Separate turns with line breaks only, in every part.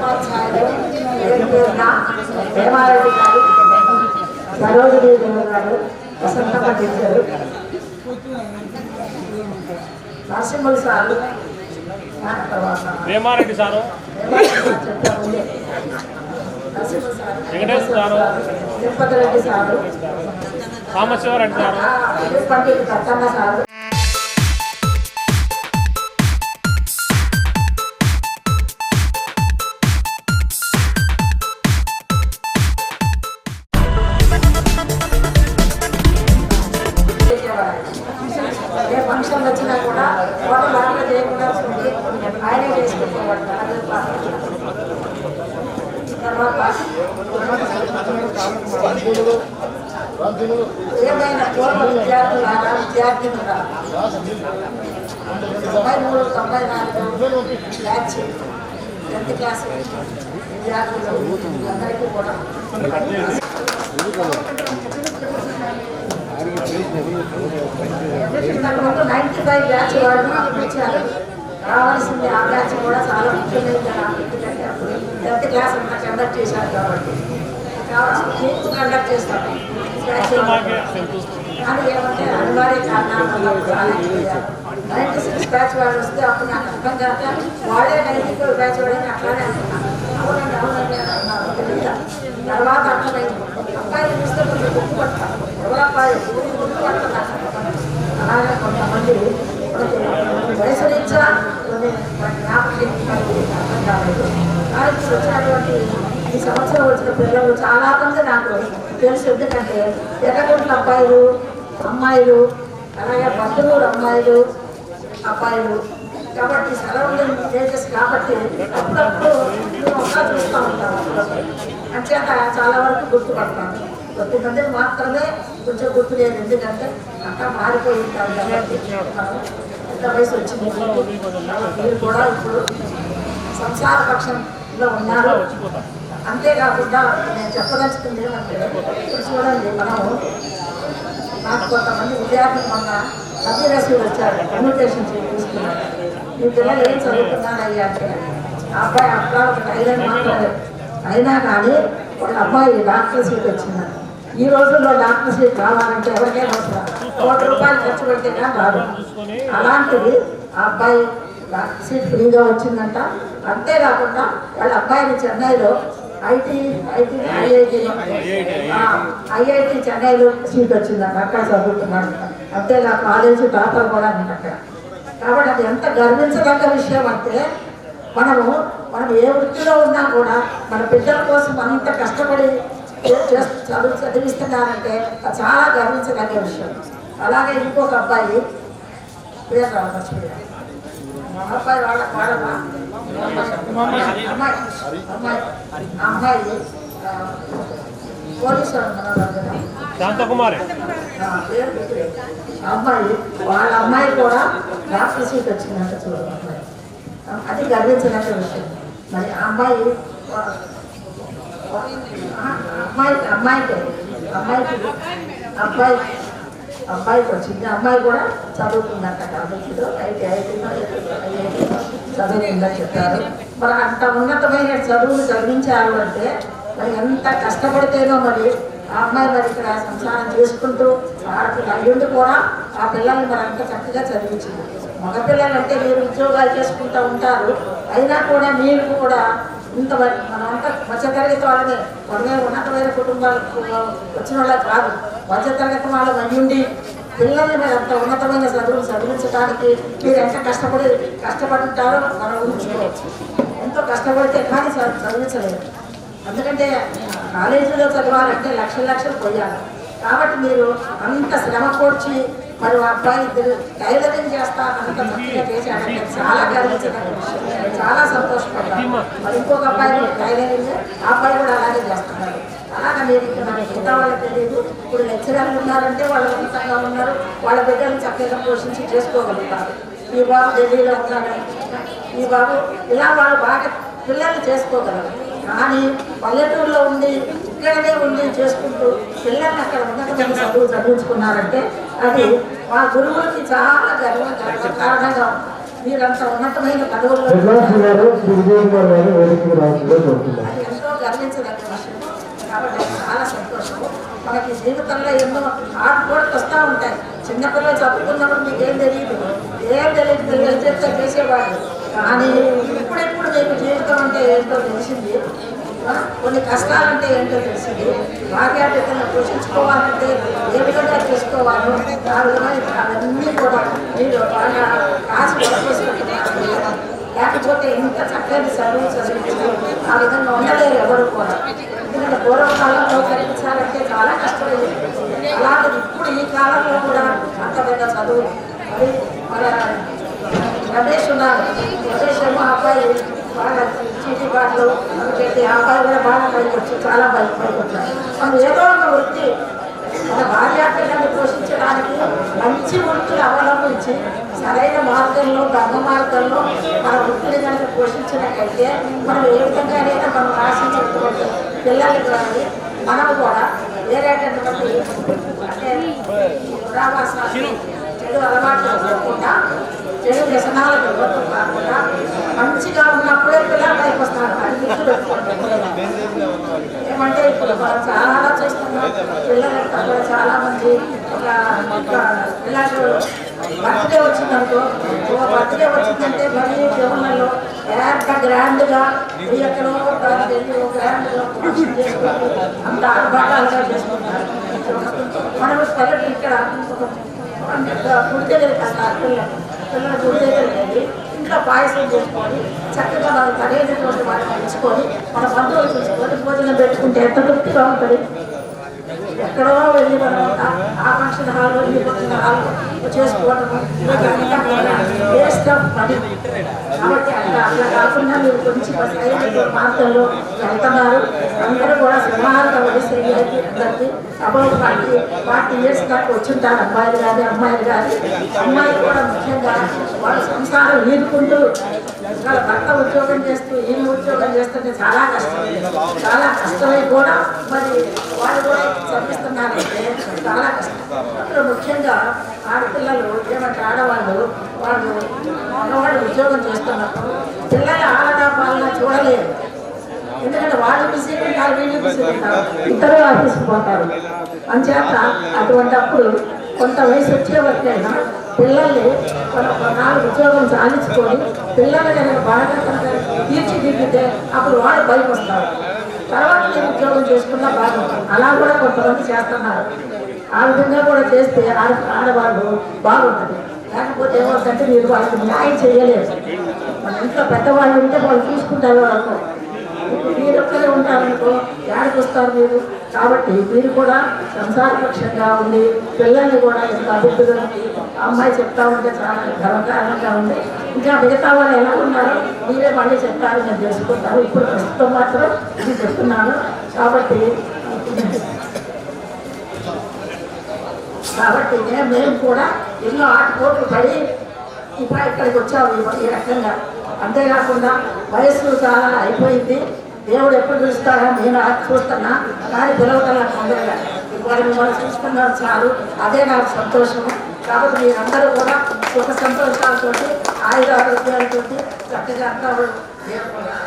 ఉపాధ్యాయులు హేమారెడ్డి గారు, సరోజినీ దేవి గారు, Vasanthamma teacher, Narasimhulu sir,
Hemareddy sir, Venkateswara sir,
Tirupati Reddy sir,
Sambasivareddy sir,
Pandit Dattanna sir. ఏ ఫంక్షన్ వచ్చినా కూడా ఫోటో లాగా చేయకుండా ఆయనే చేసుకుంటున్నాడు. తర్వాత ఏమైనా పూర్వ విద్యార్థులారా విద్యార్థినులా 93, 94 బ్యాచ్ 10th క్లాస్ విద్యార్థులు అందరికీ కూడా 95 బ్యాచ్ వాళ్ళు ఇచ్చారు. రావాల్సింది ఆ బ్యాచ్ కూడా చాలా ముఖ్యమైనది. ఎందుకంటే అప్పుడు 10th క్లాస్ అంతా కండక్ట్ చేశారు కాబట్టి కావాల్సింది కండక్ట్ చేస్తాము. కానీ ఏమంటే అనివార్య కారణాల వల్ల చాలా 96 బ్యాచ్ వాళ్ళు వస్తే అప్పుడు నాకు అర్థం కాక వాళ్ళే 94 బ్యాచ్ వాళ్ళని అట్లానే అంటున్నాను. అవునండి అవునండి అన్నారు. తర్వాత అర్థమైంది అబ్బాయిలు చూస్తే కొంచెం గుర్తుపడతారు. ఎవరు అబ్బాయి గుర్తుపడుతున్నారు. అలాగే కొంతమంది వయసు రీత్యా జ్ఞాపకం అర్థం కాలేదు. కానీ వచ్చినటువంటి ఈ సంవత్సరం వచ్చిన పిల్లలు చాలా మంది నాకు తెలుసు. ఎందుకంటే ఎర్రగొండ అబ్బాయిలు అమ్మాయిలు, అలాగే బంధువులు అమ్మాయిలు అబ్బాయిలు కాబట్టి సరౌండింగ్ ప్లేసెస్ కాబట్టి అప్పుడప్పుడు ఒకలా చూస్తూ ఉంటాను. అంచేత చాలా వరకు గుర్తుపడతాను. కొద్దిమందిని మాత్రమే కొంచెం గుర్తు లేదు. ఎందుకంటే అంతా మారిపోయి ఉంటారు కాబట్టి ఎంత వయసు వచ్చింది. మీరు కూడా ఇప్పుడు సంసార పక్షంలో ఉన్నారు. అంతేకాకుండా నేను చెప్పదలుచుకుంది ఏమంటే ఇప్పుడు చూడండి, మనము నాకు కొంతమంది విద్యార్థులు మొన్న రవి రసీదు వచ్చారు, ఇన్విటేషన్ తీసుకున్నారు. మీ పిల్లలు ఏం చదువుతున్నారు అయ్యా అంటే ఆ అబ్బాయి అక్కడ ఒక టైలర్ మాట్లాడారు. అయినా కానీ ఒక అబ్బాయి డాక్టర్ సీట్ వచ్చిందని. ఈ రోజుల్లో డాక్టర్ సీట్ రావాలంటే ఎవరికైనా వస్తారు, ₹1,00,000 ఖర్చు పెడితే కానీ రాదు. అలాంటిది ఆ అబ్బాయి డాక్టర్ సీట్ ఫ్రీగా వచ్చిందంట. అంతేకాకుండా వాళ్ళ అబ్బాయిని చెన్నైలో ఐఐటి చెన్నైలో సీట్ వచ్చిందంట. అక్కడ చదువుతున్నాడు. అంతేగా కాలేజీ టాపర్ కూడా ఉంది అక్కడ. కాబట్టి అది ఎంత గర్వించదగ్గ విషయం అంటే మనం ఏ వృత్తిలో ఉన్నా కూడా మన పిల్లల కోసం మనంత కష్టపడి చదివిస్తున్నారంటే అది చాలా గర్వించదగ్గ విషయం. అలాగే ఇంకొక అబ్బాయి పేరు రావచ్చు, అబ్బాయి వాళ్ళ అమ్మాయి పోలీసు
శాంతకుమారి
అమ్మాయి వాళ్ళ అమ్మాయి కూడా డాక్టర్ సీట్ వచ్చిందంట. చూడండి అమ్మాయి, అది గర్వించినట్టు విషయం. మరి ఆ అమ్మాయికి అబ్బాయికి వచ్చింది. అమ్మాయి కూడా చదువుతుందంట కాలేజీలో, ఐఐటీలో చదివిందని చెప్పారు. మరి అంత ఉన్నతమైన చదువులు చదివించారు అంటే మరి ఎంత కష్టపడితేనో మరి ఆ అమ్మాయి మరి ఇక్కడ సంసారం చేసుకుంటూ ఆడపిల్ల అయ్యుండి కూడా ఆ పిల్లల్ని మరి అంత చక్కగా చదివించింది. మగపిల్లలు అంటే మీరు ఉద్యోగాలు చేసుకుంటూ ఉంటారు, అయినా కూడా మీరు కూడా ఇంత మనమంతా మధ్యతరగతి వాళ్ళనే, మనమే ఉన్నతమైన కుటుంబాలకు వచ్చిన వాళ్ళ కాదు. మధ్యతరగతి వాళ్ళు అయ్యుండి పిల్లల్ని మీరు అంత ఉన్నతమైన చదువులు చదివించడానికి మీరు ఎంత కష్టపడుంటారో మనం ఊహించుకోవచ్చు. ఎంతో కష్టపడితే కానీ చదివించలేదు. ఎందుకంటే కాలేజీలో చదవాలంటే లక్షలు పోయాలి. కాబట్టి మీరు అంత శ్రమ కూర్చి మరి ఆ అబ్బాయి ఇద్దరు టైలరింగ్ చేస్తారు, అంత మంచిగా చేశాడంటే చాలా గర్వించదగ్గ విషయం. చాలా సంతోషపడ్డారు. మరి ఇంకొక అబ్బాయి టైలరింగ్, ఆ అబ్బాయి కూడా అలాగే చేస్తున్నారు. అలాగే మీరు ఇక్కడ మిగతా వాళ్ళకి తెలియదు. ఇప్పుడు లెక్చరర్లు ఉన్నారంటే వాళ్ళు ఉన్నతంగా ఉన్నారు, వాళ్ళ బిడ్డలు చక్కగా పోషించి చేసుకోగలుగుతారు. ఈ బాబు ఢిల్లీలో ఉన్నాడు, ఈ బాబు ఇలా వాళ్ళు బాగా పిల్లల్ని చేసుకోగలరు. కానీ పల్లెటూరులో ఉండి ఇక్కడనే ఉండి చేసుకుంటూ పిల్లల్ని అక్కడ ఉన్నతమైన చదువులు చదివించుకున్నారంటే అది మా గురువులకి చాలా గర్వకారణంగా ఉంది. మీరంత ఉన్నతమైన పదవుల్లో ఎంతో గర్వించదగ్గ విషయం. కాబట్టి చాలా సంతోషం. మనకి జీవితంలో ఎన్నో ఆటపోట్లు వస్తూ ఉంటాయి. చిన్నపిల్లలు చదువుకున్నప్పుడు మీకు ఏం తెలియదు పిల్లలు చేస్తే చేసేవాళ్ళు. కానీ ఇప్పుడెప్పుడు మీకు జీవితం అంటే ఏంటో తెలిసింది, కొన్ని కష్టాలంటే ఏంటో తెలిసింది. భార్యాపిల్లలను పోషించుకోవాలంటే ఏ విధంగా చేసుకోవాలో ఆ విధంగా అవన్నీ కూడా మీరు బాగా కాసి పట్టుకోసుకుంటున్నారు. లేకపోతే ఇంత చక్కని చదివించారు ఆ విధంగా ఉండలేరు ఎవరు కూడా. ఎందుకంటే పూర్వకాలంలో చదివించాలంటే చాలా కష్టమైంది. అలాగే ఇప్పుడు ఈ కాలంలో కూడా అంత పెద్ద చదువు. అది మన రమేష్ ఉన్నారు. రమేష్ ఏమో అబ్బాయి బాగా చీటీ పాటలు పెట్టి ఆ అబ్బాయి కూడా బాగా పైకి వచ్చి చాలా పైకి వచ్చారు. మనం ఏదో ఒక వృత్తి మన భార్యాపిల్లల్ని పోషించడానికి మంచి వృత్తులు అవలంబించి సరైన మార్గంలో ధర్మ మార్గంలో మన వృత్తిని కనుక పోషించినట్లయితే మనం ఏ విధంగానైనా మనం ఆశించినటువంటి పిల్లలు కానీ మనం కూడా వేరేటటువంటి అంటే దురావాసాలు చెడు అలవాట్లు ఉండకుండా చెడు వ్యసనాలకు ఇవ్వడం కాకుండా మంచిగా ఉన్నప్పుడే పిల్లలు పైకి వస్తారు. అది గుర్తు పెట్టుకోండి. ఏమంటే ఇప్పుడు మనం చాలా చూస్తున్నాం. పిల్లలంతా కూడా చాలా మంది ఒక పిల్లలు బర్త్డే వచ్చిందనుకో, బర్త్డే వచ్చిందంటే మరి దేవుళ్ళలో ఎంత గ్రాండ్గా ఎక్కడో వెళ్ళి గ్రాండ్గా చేసుకుంటారు. అంత ఆర్భాటాలుగా చేసుకుంటారు. మనం పిల్లలు ఇక్కడ గుడి దగ్గరికి వెళ్తారు. పిల్లలు గుడి దగ్గరికి వెళ్ళి ఇంట్లో పాయసం చేసుకొని చక్కగా మనం సరైనటువంటి వాళ్ళని పెంచుకొని మన బంధువులు చూసుకొని భోజనం పెట్టుకుంటే ఎంత తృప్తిగా ఉంటుంది. ఎక్కడో వెళ్ళి మనం ఆ ఫంక్షన్ హాల్లో ఈ ఫంక్షన్ హాల్లో చేసుకోవడము వేస్తాం పని. కాబట్టి అట్లా కాకుండా మీరు కొంచెం సరైన మార్గంలో వెళ్తున్నారు. అందరూ కూడా సింహాలతో వయసు అందరికీ అబౌట్ 40 years దాకా వచ్చింటారు అబ్బాయిలు కానీ అమ్మాయిలు కానీ. అమ్మాయిలు కూడా ముఖ్యంగా వాళ్ళ సంసారం ఈదుకుంటూ వాళ్ళ భర్త ఉద్యోగం చేస్తూ ఈయన ఉద్యోగం చేస్తుంటే చాలా కష్టం. చాలా కష్టమై కూడా మరి వాళ్ళు కూడా చదివిస్తున్నారంటే చాలా కష్టం. అక్కడ ముఖ్యంగా ఆడపిల్లలు ఏమంటే ఆడవాళ్ళు వాళ్ళు మగవాళ్ళు ఉద్యోగం చేస్తున్నప్పుడు పిల్లలు ఆలనా పాలన చూడలేరు. ఎందుకంటే వాళ్ళు బిజీగా ఉంటారు, వీళ్ళు బిజీగా ఉంటారు, ఇద్దరు ఆఫీస్కి పోతారు. అంచేత అటువంటిప్పుడు కొంత వయసు వచ్చే వరకైనా పిల్లల్ని నాలుగు ఉద్యోగం సాధించుకొని పిల్లలు కనుక బాగా కనుక తీర్చిదిద్దితే అప్పుడు వాళ్ళు బయటకు వస్తారు. తర్వాత నేను ఉద్యోగం చేసుకున్నా బాగుంటుంది. అలా కూడా కొంతమంది చేస్తున్నారు. ఆ విధంగా కూడా చేస్తే ఆడవాళ్ళు బాగుంటుంది. లేకపోతే ఏమవుతుందంటే మీరు వాళ్ళకి న్యాయం చేయలేరు. మన ఇంట్లో పెద్దవాళ్ళు ఉంటే వాళ్ళు చూసుకుంటారు. వాళ్ళకు ఇప్పుడు మీరు ఒక్కరే ఉంటారనుకో ఏడికి వస్తారు మీరు. కాబట్టి మీరు కూడా సంసారపక్షంగా ఉండి పిల్లల్ని కూడా ఎంత అభివృద్ధిగా అమ్మాయి చెప్తా ఉంటే చాలా గర్వకారణంగా ఉంది. ఇంకా మిగతా వాళ్ళు ఎలా ఉన్నారో మీరే మళ్ళీ చెప్తారు, నేను తెలుసుకుంటాను. ఇప్పుడు ప్రస్తుతం మాత్రం ఇది చెప్తున్నాను. కాబట్టి మేము కూడా ఎన్నో ఆటపోట్లు పడి ఇప్పుడు ఇక్కడికి వచ్చాము ఈ రకంగా. అంతేకాకుండా వయస్సు చాలా అయిపోయింది. దేవుడు ఎప్పుడు పిలుస్తాడో నేను చూస్తున్నా, కానీ పిలవటం నాకు తొందరగా ఇప్పుడు మిమ్మల్ని చూస్తున్నారు చాలు, అదే నాకు సంతోషము. కాబట్టి మీరందరూ కూడా సుఖ సంతోషాలతో ఆయురారోగ్యాలతో చక్కగా అంతా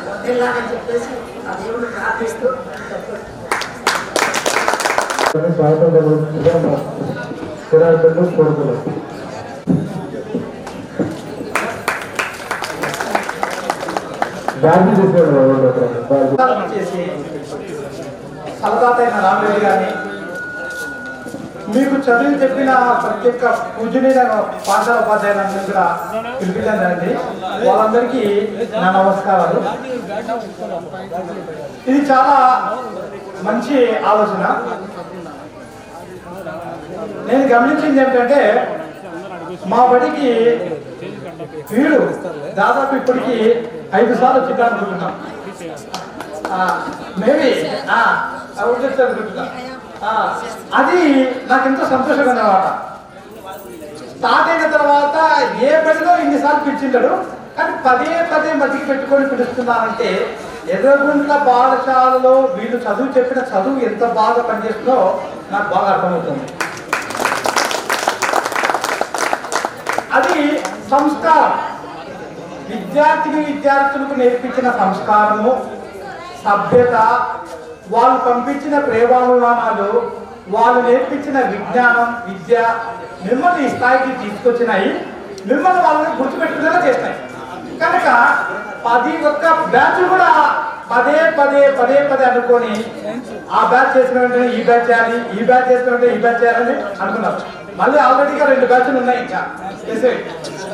వదిలాలని చెప్పేసి ఆ దేవుడు ప్రార్థిస్తూ
కోరుతున్నాను. చేసి సలదాత అయిన రామరెడ్డి గారిని, మీకు చదువు చెప్పిన ప్రతి ఒక్క పూజనీయ పాఠశాల ఉపాధ్యాయులందరూ కూడా పిలిపించండి. వాళ్ళందరికీ నా నమస్కారాలు. ఇది చాలా మంచి ఆలోచన. నేను గమనించింది ఏమిటంటే మా బడికి వీడు దాదాపు ఇప్పటికి 5 సార్లు వచ్చిందా అనుకుంటున్నాం. మేబీ అది నాకు ఎంతో సంతోషంగా అన్నమాట. స్టార్ట్ అయిన తర్వాత ఏ బడిలో ఇన్నిసార్లు పిలిచింటాడు, కానీ పదే మధ్యకి పెట్టుకొని పిలుస్తున్నానంటే ఎర్రగుంట్ల పాఠశాలలో వీళ్ళు చదువు చెప్పిన చదువు ఎంత బాగా పనిచేస్తుందో నాకు బాగా అర్థమవుతుంది. అది సంస్కారం. విద్యార్థులకు నేర్పించిన సంస్కారము, సభ్యత, వాళ్ళు పంపించిన ప్రేమాభిమానాలు, వాళ్ళు నేర్పించిన విజ్ఞానం, విద్య మిమ్మల్ని ఈ స్థాయికి తీసుకొచ్చినాయి. మిమ్మల్ని వాళ్ళని గుర్తుపెట్టుకునేలా చేస్తాయి. కనుక 11 బ్యాచ్ కూడా పదే అనుకొని ఆ బ్యాచ్ చేసిన వెంటనే ఈ బ్యాచ్ చేయాలి, ఈ బ్యాచ్ చేసిన వెంటనే ఈ బ్యాచ్ చేయాలని అనుకున్నారు. మళ్ళీ ఆల్రెడీగా 2 బ్యాచ్లు ఉన్నాయి ఇంకా చేసే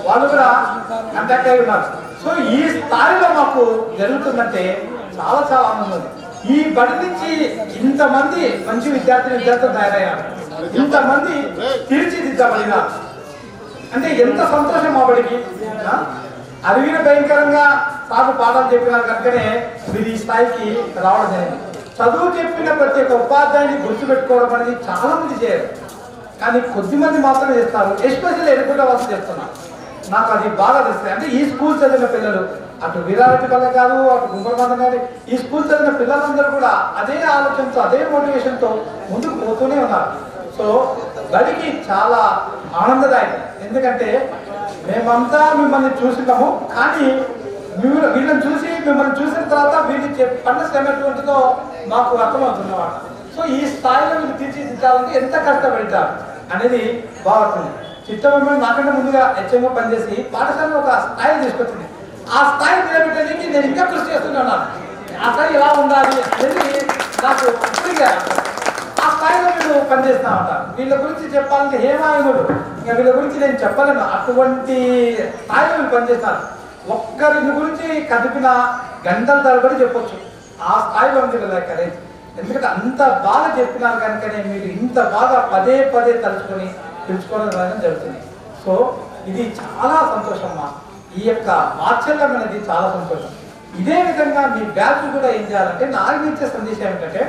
వాళ్ళు కూడా కాంటాక్ట్ అయి ఉన్నారు. సో ఈ స్థాయిలో మాకు జరుగుతుందంటే చాలా ఆనందం ఉంది. ఈ బడి నుంచి ఇంతమంది మంచి విద్యార్థులు తయారయ్యారు, ఇంతమంది తీర్చిదిద్దబడినారు అంటే ఎంత సంతోషం మా బడికి. అరిగిన భయంకరంగా సాగు పాఠాలు చెప్పినారు కనుకనే మీరు ఈ స్థాయికి రావడం జరిగింది. చదువు చెప్పిన ప్రతి ఒక్క ఉపాధ్యాయుని గుర్తుపెట్టుకోవడం అనేది చాలా మంది చేయరు, కానీ కొద్దిమంది మాత్రమే చేస్తారు. ఎస్పెషల్లీ ఎరుకుంట వాసు చేస్తున్నారు. నాకు అది బాగా తెలుస్తుంది. అంటే ఈ స్కూల్ చదివిన పిల్లలు, అటు వీరారెడ్డి పల్లె కాదు, అటు గుంపరమందం కాదు, ఈ స్కూల్ చదివిన పిల్లలందరూ కూడా అదే ఆలోచనతో, అదే మోటివేషన్తో ముందుకు పోతూనే ఉన్నారు. సో బడికి చాలా ఆనందదాయకం. ఎందుకంటే మేమంతా మిమ్మల్ని చూసినాము, కానీ వీళ్ళని చూసి మిమ్మల్ని చూసిన తర్వాత వీళ్ళు పన్న శ్రమ ఎటువంటిదో మాకు అర్థమవుతున్నమాట. సో ఈ స్థాయిలో వీళ్ళు తీర్చిదిద్దాలంటే ఎంత కష్టపడతారు అనేది బాగుంటుంది. చిత్తమేమో నాకంటే ముందుగా హెచ్ఎంగా పనిచేసి పాఠశాలలో ఒక స్థాయి తీసుకొచ్చింది. ఆ స్థాయి నిలబెట్టడానికి నేను ఇంకా కృషి చేస్తున్నాను. ఆ స్థాయి ఎలా ఉండాలి అనేది నాకు ఇప్పటికే ఆ స్థాయిలో వీళ్ళు పనిచేస్తామంట. వీళ్ళ గురించి చెప్పాలంటే హేమాయనుడు, ఇంకా వీళ్ళ గురించి నేను చెప్పలేను. అటువంటి స్థాయిలో వీళ్ళు పనిచేస్తారు. ఒక్కరి గురించి కదిపిన గంటల తరబడి చెప్పొచ్చు. ఆ స్థాయిలో ఉంది వీళ్ళ కరేజ్. ఎందుకంటే అంత బాగా చెప్పినారు కనుకనే మీరు ఇంత బాగా పదే తలుచుకొని తెలుసుకోవడం జరుగుతుంది. సో ఇది చాలా సంతోషం. ఈ యొక్క వాత్సల్యం అనేది చాలా సంతోషం. ఇదే విధంగా మీ బ్యాచ్ కూడా ఏం చేయాలంటే నాకు ఇచ్చే సందేశం ఏంటంటే,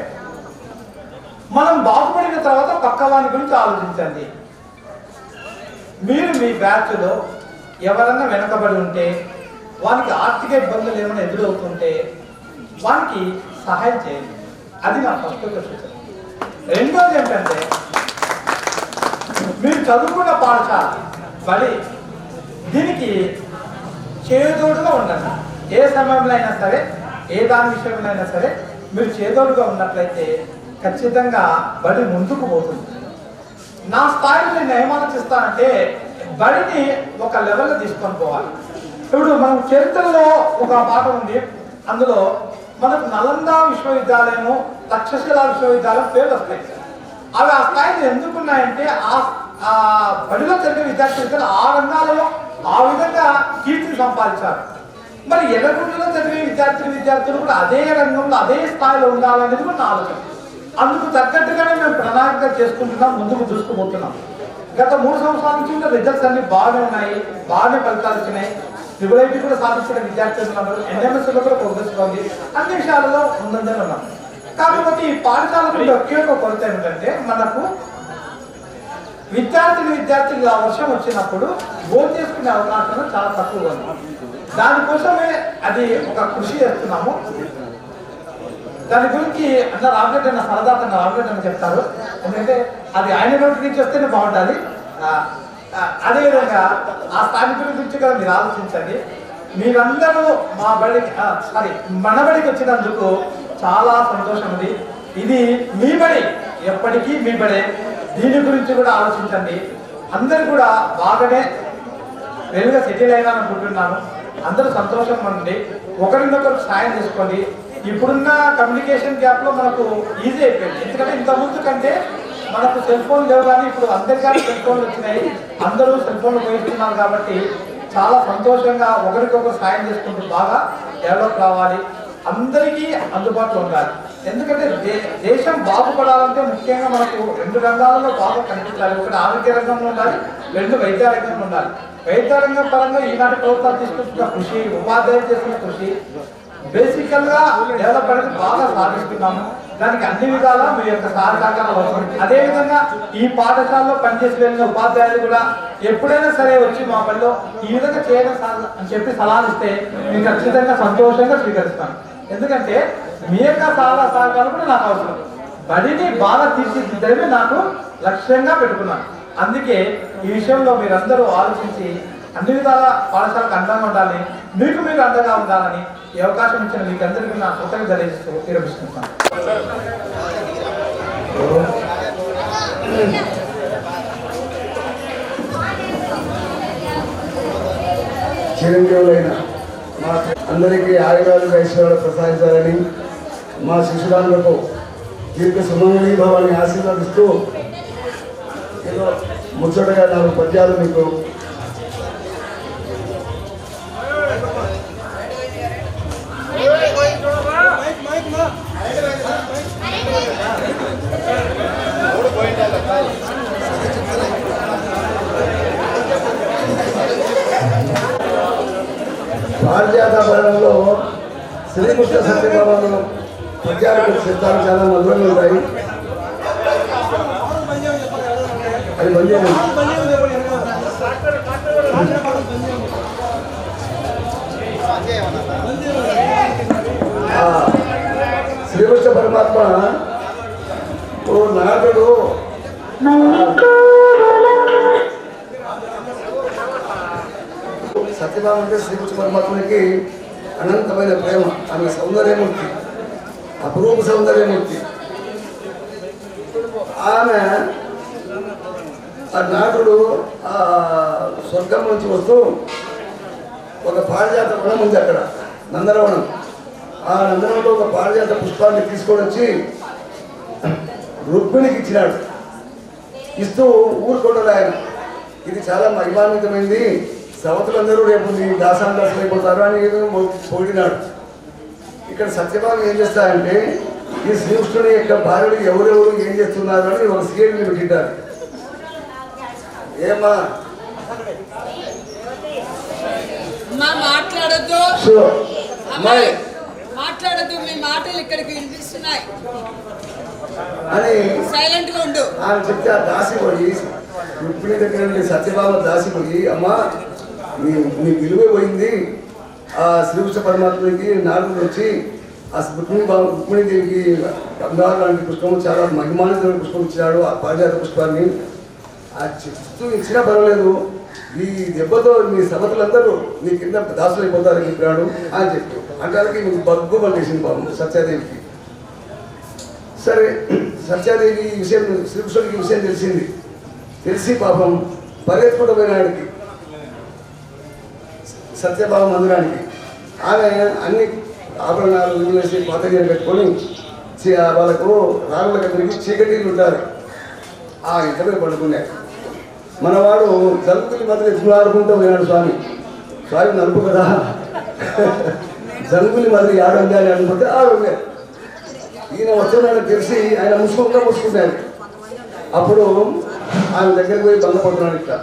మనం బాగుపడిన తర్వాత పక్క వాని గురించి ఆలోచించండి. మీరు మీ బ్యాచ్లో ఎవరన్నా వెనకబడి ఉంటే, వానికి ఆర్థిక ఇబ్బందులు ఏమైనా ఎదురవుతుంటే వానికి సహాయం చేయండి. అది నా ఫస్ట్ సూచన. రెండోది ఏంటంటే, మీరు చదువుకున్న పాఠశాల బడి దీనికి చేదోడుగా ఉండండి. ఏ సమయంలో అయినా సరే, ఏ దాని విషయంలో అయినా సరే మీరు చేదోడుగా ఉన్నట్లయితే ఖచ్చితంగా బడి ముందుకు పోతుంది. నా స్థాయిలో నేను ఏమాలోచిస్తానంటే, బడిని ఒక లెవెల్లో తీసుకొని పోవాలి. ఇప్పుడు మనం చరిత్రలో ఒక పాఠం ఉంది, అందులో మనకు నలంద విశ్వవిద్యాలయము, తక్షశిల విశ్వవిద్యాలయం పేర్లు వస్తాయి. అవి ఆ స్థాయిలో ఎందుకున్నాయంటే ఆ బడిలో చదివే విద్యార్థులు ఆ రంగాలలో ఆ విధంగా కీర్తిని సంపాదించారు. మరి ఎర్రగుంటలో చదివే విద్యార్థులు కూడా అదే రంగంలో అదే స్థాయిలో ఉండాలనేది కూడా నా ఆలోచన. అందుకు తగ్గట్టుగానే మేము ప్రణాళిక చేసుకుంటున్నాం, ముందుకు చూసుకుపోతున్నాం. గత 3 సంవత్సరాల నుంచి కూడా రిజల్ట్స్ అన్ని బాగానే ఉన్నాయి, బాగానే ఫలితాలు వచ్చినాయి. ట్రిపుల్ కూడా సాధించిన విద్యార్థులు ఉన్నారు, ఎన్ఎంఎస్లో కూడా ప్రోగ్రెస్ ఉంది, అన్ని విషయాలలో ముందంజలో ఉన్నాం. కాకపోతే ఈ పాఠశాలకు ఒకే ఒక కొరత ఏమిటంటే, మనకు విద్యార్థులు ఆ వర్షం వచ్చినప్పుడు భోజనం చేసుకునే అవకాశం చాలా తక్కువగా ఉంది. దానికోసమే అది ఒక కృషి చేస్తున్నాము. దాని గురించి అన్న రామరెడ్డి అన్న సరదాత రామరెడ్డి అని చెప్తారు. ఎందుకంటే అది ఆయన నోటి నుంచి వస్తేనే బాగుంటుంది. అదేవిధంగా ఆ స్థానికుల గురించి కూడా మీరు ఆలోచించండి. మీరందరూ మన బడికి వచ్చినందుకు చాలా సంతోషం ఉంది. ఇది మీ బడి, ఎప్పటికీ మీ బడే. దీని గురించి కూడా ఆలోచించండి. అందరూ కూడా బాగానే వెలుగా సెటిల్ అయినా అనుకుంటున్నాను. అందరూ సంతోషంగా ఉండి ఒకరినొకరు సాయం చేసుకోండి. ఇప్పుడున్న కమ్యూనికేషన్ గ్యాప్లో మనకు ఈజీ అయిపోయింది. ఎందుకంటే ఇంతకుముందు కంటే మనకు సెల్ ఫోన్ లేవు, కానీ ఇప్పుడు అందరికీ సెల్ ఫోన్లు వచ్చినాయి, అందరూ సెల్ ఫోన్లు ఉపయోగిస్తున్నారు. కాబట్టి చాలా సంతోషంగా ఒకరికొకరు సాయం చేసుకుంటూ బాగా డెవలప్ కావాలి, అందరికీ అందుబాటులో ఉండాలి. ఎందుకంటే దేశం బాగుపడాలంటే ముఖ్యంగా మనకు 2 రంగాలలో బాగా కనిపించాలి. ఒకటి ఆరోగ్య రంగంలో ఉండాలి, 2 వైద్య రంగంలో ఉండాలి. వైద్య రంగం పరంగా ఈనాటి ప్రభుత్వాలు తీసుకుంటున్న కృషి, ఉపాధ్యాయులు చేస్తున్న కృషి బేసికల్ గా డెవలప్ అనేది బాగా సాధిస్తున్నాము. దానికి అన్ని విధాలా మీ యొక్క సహకారం అవసరం. అదేవిధంగా ఈ పాఠశాలలో పనిచేసి వెళ్ళిన ఉపాధ్యాయులు కూడా ఎప్పుడైనా సరే వచ్చి మా పనిలో ఈ విధంగా చేయడం అని చెప్పి సలహాలు ఇస్తే నేను ఖచ్చితంగా సంతోషంగా స్వీకరిస్తాను. ఎందుకంటే మీ యొక్క సహకారం కూడా నాకు అవసరం. బడిని బాగా తీర్చిదిద్దడమే నాకు లక్ష్యంగా పెట్టుకున్నాను. అందుకే ఈ విషయంలో మీరందరూ ఆలోచించి అన్ని విధాల పాఠశాలకు అందంగా ఉండాలి, మీకు మీరు అందంగా ఉండాలని ఈ అవకాశం ఇచ్చిన మీకు అందరికీ నా కృతజ్ఞతలు తెలియజేస్తూ విరమిస్తున్నాను.
చిరంజీవులైన మా అందరికీ ఆయురాలు ఐశ్వర్యాలు ప్రసాదించాలని, మా శిశురాలకు దీర్ఘ సుమంగళీభావాన్ని ఆశీర్వదిస్తూ ఏదో ముచ్చటగా 4 పద్యాలు మీకు పారిజాత భరణంలో శ్రీకృష్ణ సత్యభావంలో పద్యాలకు చిత్రాలు చాలా మధురంగా ఉంటాయి. అది బంధం శ్రీకృష్ణ పరమాత్మ ఓ నాటుడు సత్యభామ అంటే శ్రీకృష్ణ పరమాత్మకి అనంతమైన ప్రేమ. ఆమె సౌందర్యమూర్తి, అపురూప సౌందర్యమూర్తి. ఆమె ఆ నాటుడు ఆ స్వర్గం నుంచి వస్తూ ఒక పారిజాత వనం ఉంది అక్కడ, నందనవనం. ఆ నందనవనంలో ఒక పారిజాత పుష్పాన్ని తీసుకొని వచ్చి రుక్మిణికి ఇచ్చినాడు. ఇస్తూ ఊరుకోవడం ఆయన, ఇది చాలా మహిమాన్వితమైంది, సవతులందరూ రేపు నీ దాసాన్ని అయిపోతారు అని పొగిడినాడు. ఇక్కడ సత్యభామ ఏం చేస్తారంటే ఈ శ్రీకృష్ణుని యొక్క భార్యలు ఎవరెవరు ఏం చేస్తున్నారు అని ఒక సీరియల్ని పెట్టింటారు. ఏమా
మాట్లాడద్దు, మాట్లాడద్దు, మీ మాటలు ఇక్కడికి వినిపిస్తున్నాయి
అని
సైలెంట్ గా ఉండు
ఆయన చెప్తే ఆ దాసిపోయి రుక్మిణి దగ్గర నుండి సత్యభామ దాసిపోయి, అమ్మా నీ విలువే పోయింది. ఆ శ్రీకృష్ణ పరమాత్మకి నాలుగు వచ్చి ఆ రుక్మిణీదేవికి బంగారు లాంటి పుష్పము, చాలా మహిమానితమైన పుష్పం ఇచ్చినాడు, ఆ పారిజాత పుష్పాన్ని. ఆ చెప్తూ ఇచ్చినా పర్వాలేదు, ఈ దెబ్బతో మీ సభతులందరూ నీ కింద దాసులు అయిపోతారని చెప్పినాడు అని చెప్పి అంటే మీకు బగ్గు పనిచేసింది పాపం సత్యాదేవికి. సరే, సత్యాదేవి ఈ విషయం శ్రీకృష్ణుడికి విషయం తెలిసి పాపం పరిగెత్తుకుంటూ పోయినాడికి సత్యభావ మందిరానికి. ఆమె అన్ని ఆభరణాలు వదిలేసి పాతగీర పెట్టుకొని వాళ్ళకు రాగుల దగ్గరికి చీకటీలు ఉంటారు, ఆ ఇంటనే పడుకున్నాయి. మనవాడు జలుబులి మధ్య ఎత్తులాడుకుంటూ పోయినాడు. స్వామి నలుపు కదా, జలుబులి మధ్య ఆడంగా అనుకుంటే ఆడంగా ఈయన వస్తున్నాడని తెలిసి ఆయన మూసుకుంటారు. అప్పుడు ఆయన దగ్గరికి పోయి బంధపడుతున్నాడు. ఇక్కడ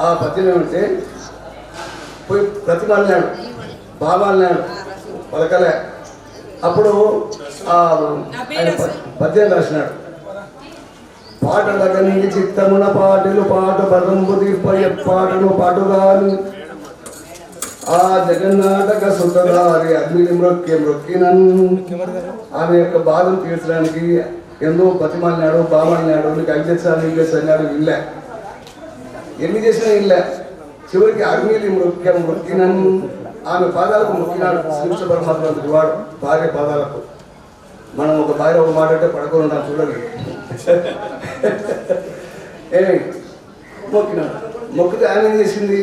ఆ పద్యం ఏమంటే పోయి ప్రతిమాలినాడు, బామాలినాడు, పలకలే. అప్పుడు ఆయన పద్యం రాసినాడు. పాటల కనిగి చిత్తమున పాటలు పాట బలంబు తీర్పయ పాటను పాటుగాని ఆ జగన్నాటక సుతరారి అగ్ని మ్రొక్కినన్. ఆమె యొక్క బాధను తీర్చడానికి ఎన్నో బతిమాలినాడు, బామాలినాడు, నీకు అగ్నిసారి అన్నాడు. ఇల్లే ఎన్ని చేసినా ఇల్లే. చివరికి అగ్ని మొక్కినన్, ఆమె పాదాలకు మొక్కినాడు శ్రీకృష్ణ పరమాత్మ. వాడు భార్య పాదాలకు. మనం ఒక భార్య ఒక మాట అంటే పడుకొని ఉంటాం చూడండి. మొక్కినాడు. మొక్కితే ఆయన ఏం చేసింది?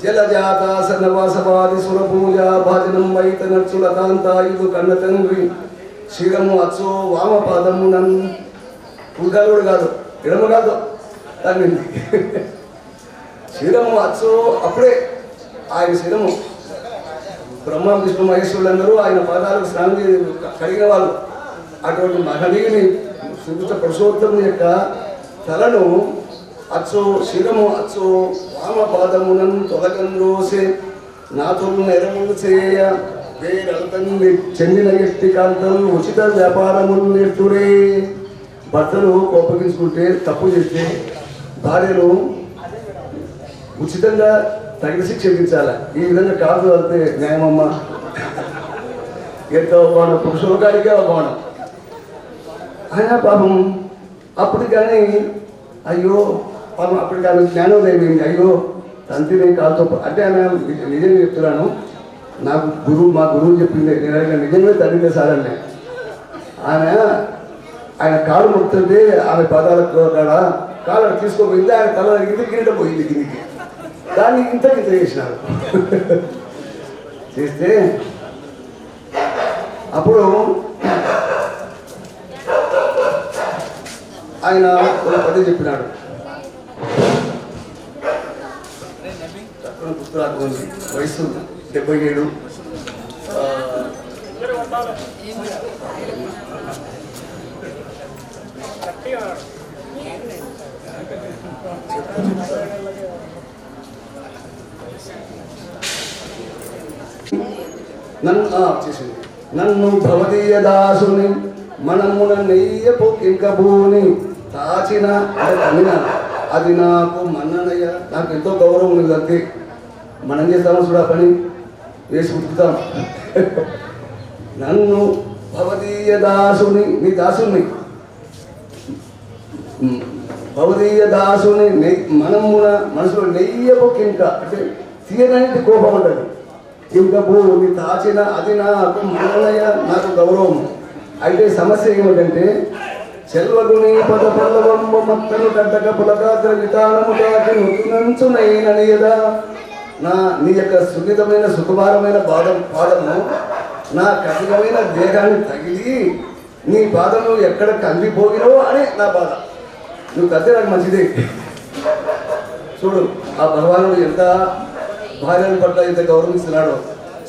జలజాతాసనవాసవాది సురపూజ భాజనం వైత నర్చుల కాంతాయుధు కన్న తండ్రి శిరము అచ్చో వామపాదము నన్ను పుల్గాలుడు కాదు, ఎడమ కాదు, దాన్ని శిరము అచ్చో. అప్పుడే ఆయన శిరము బ్రహ్మ విష్ణు మహేశ్వరులందరూ ఆయన పాదాలకు స్నానం కలిగిన వాళ్ళు. అటువంటి మహనీయుని శ్రీకృష్ణ పురుషోత్తముని యొక్క తలను అచ్చో శిరము అచ్చో వామపాదమునన్ తొలగందోసే నాతులు నెరములు చేయ వేరల్తంది చెందిన ఎట్టి కాంతలు ఉచిత వ్యాపారములు నేర్చురే. భర్తలు కోపగించుకుంటే, తప్పు చేస్తే భార్యలు ఉచితంగా తగిన శిక్ష విధించాలి. ఈ విధంగా కాదు అంటే న్యాయమమ్మ. ఎంత అవమానం, పురుషులకాడికే అవమానం. ఆయన పాపం అప్పుడు కానీ అయ్యో పాపం అప్పటికి ఆమె జ్ఞానోదయం అయింది. అయ్యో తండ్రిని కాలుతో అంటే ఆమె నిజంగా చెప్తున్నాను, నాకు మా గురువు చెప్పింది, నేను నిజంగా తండ్రినే సార్ అన్నా. ఆయన కాలు మొక్కుతుంటే ఆమె పాదాలకు కాలు తీసుకోపోయింది, ఆయన తల అడిగింది, కిరీటం పోయింది కిందికి. దాన్ని ఇంత చేసినారు. చేస్తే అప్పుడు ఆయన ఒక పదే చెప్పినాడు, గుర్తురాకుంది, వయసు 77. చేసింది. నన్ను భవదీయ దాసుని మనమున నెయ్యపు ఇంకబూని తాచిన అమిన అది నాకు మన్ననయ్య. నాకు ఎంతో గౌరవం ఉంది. అంతే మనం చేస్తాము చూడ పని వేసి ఉతుకుతాం. నన్ను భవదీయ దాసుని, నీ దాసుని భవదీయ దాసుని మనమున మనసులో నెయ్యపు కింక అంటే తీయనైతే కోపం ఉంటుంది. ఇంకా భూమి తాచిన అది నాకు మన్ననయ్య, నాకు గౌరవం. అయితే సమస్య ఏమిటంటే చెల్వగుని పద పల్లవంబ మత్తను కంటక పులకాగ్ర వితానము దాటి నొత్తునంచునైననియదా. నీ యొక్క సున్నితమైన సుకుమారమైన పాదము నా కఠినమైన దేహాన్ని తగిలి నీ పాదము ఎక్కడ కందిపోగినో అని నా బాధ. నువ్వు కడితే నాకు మంచిదే. చూడు ఆ భగవానుడు ఎంత భార్యల పట్ల ఇంత గౌరవిస్తున్నాడు.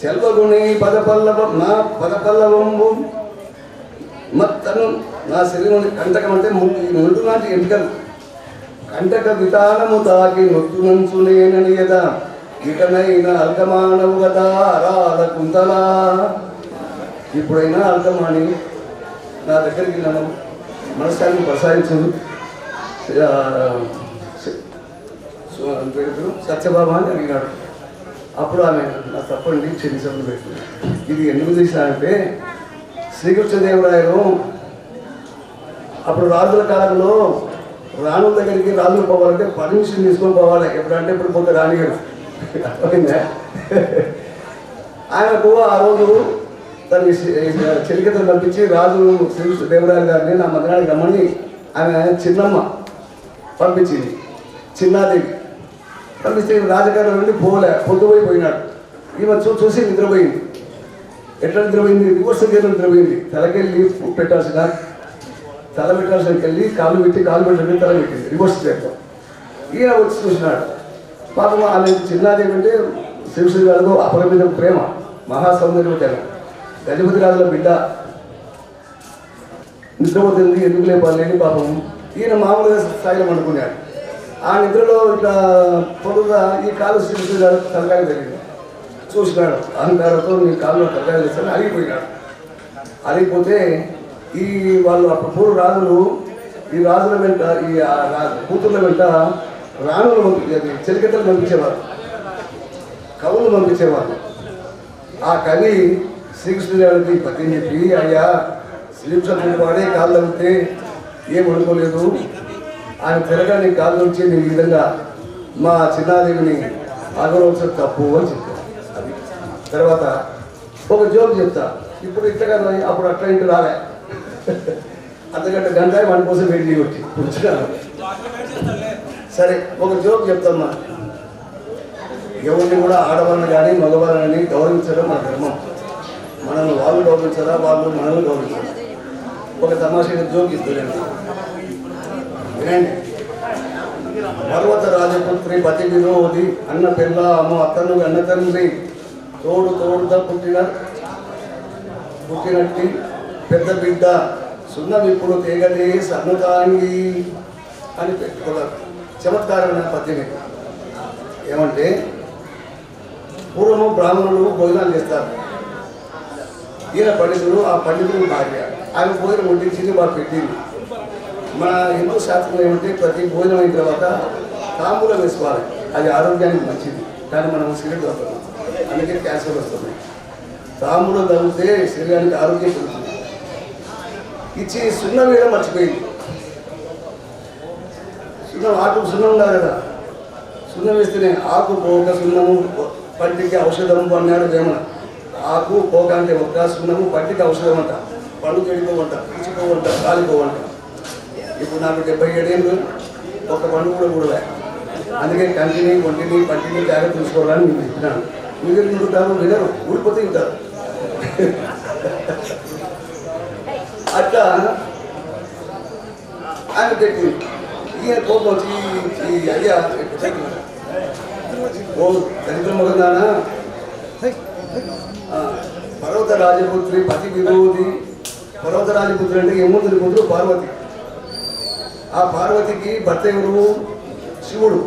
చెల్వగుని నా పదపల్లవంబు మత్తను నా శరీరం కంటకం అంటే ముందు లాంటి ఎంపికలు కంటక వితానము తాకి నొత్తునంచునేనని కదా. ఇకనైనా అల్కమానవు కదా రాధ కుంతలా. ఇప్పుడైనా అల్కమాని నా దగ్గరికి నన్ను మనస్సాన్ని ప్రసాదించు. సత్యభామ అని అడిగాడు. అప్పుడు ఆమె నా తప్పండి క్షమించమని పెట్టింది. ఇది ఎందుకు చేశానంటే శ్రీకృష్ణదేవరాయలు అప్పుడు రాజుల కాలంలో రాణుల దగ్గరికి రాజులు పోవాలంటే పర్మిషన్ తీసుకొని పోవాలి. ఎప్పుడంటే ఇప్పుడు పోతే రాణిగారు అర్థమైందా. ఆయనకు ఆ రోజు తన చెలికతను పంపించి రాజు శ్రీకృష్ణదేవరాయలు గారిని నా మగనాడికి రమ్మని ఆమె చిన్నమ్మ పంపించింది. చిన్నాదేవి పంపిస్తే రాజకారం నుండి పొద్దుపోయినాడు. ఈమె చూసి నిద్రపోయింది. ఎట్లా నిద్రపోయింది? రివర్స్ గేర్ నిద్రపోయింది. తలకెళ్ళి తల పెట్టాల్సినకి వెళ్ళి కాలు పెట్టండి తల పెట్టింది రివర్స్ గేర్లో. ఈయన వచ్చి చూసినాడు. పాపం ఆమె చిన్నాదేవి అంటే శ్రీశ్రీ గారితో అపరిమిత ప్రేమ, మహాసౌందర్యవతి. గజపతి రాజుల బిడ్డ నిద్రపోతుంది, ఎందుకు లేపాలని పాపం ఈయన మామూలుగా స్థాయిలో అనుకున్నాడు. ఆ నిద్రలో ఇట్లా పొడుగా ఈ కాలు శ్రీశ్రీ గారు తలకాయ జరిగింది. చూసినాడు, అహంకారంతో నీ కాళ్ళు తలకాయ చేస్తాను అరిగిపోయినాడు. అరిగిపోతే ఈ వాళ్ళు అప్పుడు పూర్వ రాజులు ఈ రాజుల వెంట ఈ కూతుర్ల వెంట రాణులు చెలికత్తలు పంపించేవారు, కవులు పంపించేవారు. ఆ కవి శ్రీకృష్ణదేవుడికి పద్యం చెప్పి, అయ్యా శ్రీకృష్ణుడు వాడే కాళ్ళు తగ్గితే ఏం అనుకోలేదు, ఆయన తిరగాని కాళ్ళు నుంచి నేను ఈ విధంగా మా చిన్నాదేవిని ఆగవలసిన తప్పు అని చెప్పాను. అది తర్వాత ఒక జోక్ చెప్తా. ఇప్పుడు ఇట్లా కదా, అప్పుడు అట్లా ఇంటి రాలే. అంతకంటే గంట మన కోసం వెయిట్ చేయవచ్చు కూర్చున్నాను. సరే ఒక జోక్ చెప్తామ్మా. ఎవరిని కూడా ఆడవాళ్ళని కానీ మగవాళ్ళని గౌరవించడం మన ధర్మం. మనల్ని వాళ్ళు గౌరవించారా, వాళ్ళు మనల్ని గౌరవించారా. ఒక తమాషైన జోక్ ఇస్తుందండి, వినండి. పర్వత రాజపుత్రి పతి విరోధి అన్న పిల్ల అమ్మ అతను అన్న తండ్రి తోడుతా పుట్టినట్టి పెద్ద బిడ్డ సున్నం ఇప్పుడు తెగలే సన్నుతాంగి అని పెట్టుకున్నారు. చమత్కారమైన పద్యమే. ఏమంటే పూర్వము బ్రాహ్మణులు భోజనాలు చేస్తారు. ఈయన పండితుడు, ఆ పండితుడు భార్య. ఆమె భోజనం వడ్డించింది, వారు పెట్టింది. మన హిందూ శాస్త్రంలో ఏమంటే ప్రతి భోజనం అయిన తర్వాత తాంబూలం వేసుకోవాలి. అది ఆరోగ్యానికి మంచిది. కానీ మనం సిగరెట్ తాగుతున్నాం, అందుకే క్యాన్సర్ వస్తుంది. తాంబూలం తగ్గితే శరీరానికి ఆరోగ్యం పెరుగుతుంది. ఇచ్చి సున్నం వేయడం మర్చిపోయింది. సున్నం ఆకు సున్నం ఉండాలి కదా, సున్నం వేస్తేనే ఆకు పోక సున్నము పంటికి ఔషధము అన్నాడు వేమన. ఆకు పోక అంటే ఒక్క సున్నము పంటికి ఔషధం అంట, పళ్ళు చెడిపోవంట, పిచ్చిపోవంట, కాలిపోవంట. ఇప్పుడు నాకు 77 ఏళ్ళు, ఒక పండు కూడా కూడలే. అందుకే కంటిని ఒంటిని పంటిని జాగ్రత్త చూసుకోవాలని నేను చెప్పినాను. మీరు తింటుంటారు, వినరు, ఊడిపోతే ఉంటారు. అట్లా ఆయన పెట్టి ఈయన కోపం వచ్చి అయ్యా ఓ దరిద్రం మొగందానా, పర్వత రాజపుత్రి పతి విరోధి. పర్వత రాజపుత్రి అంటే యముని కూతురు పార్వతి. ఆ పార్వతికి భర్త ఎవరు? శివుడు.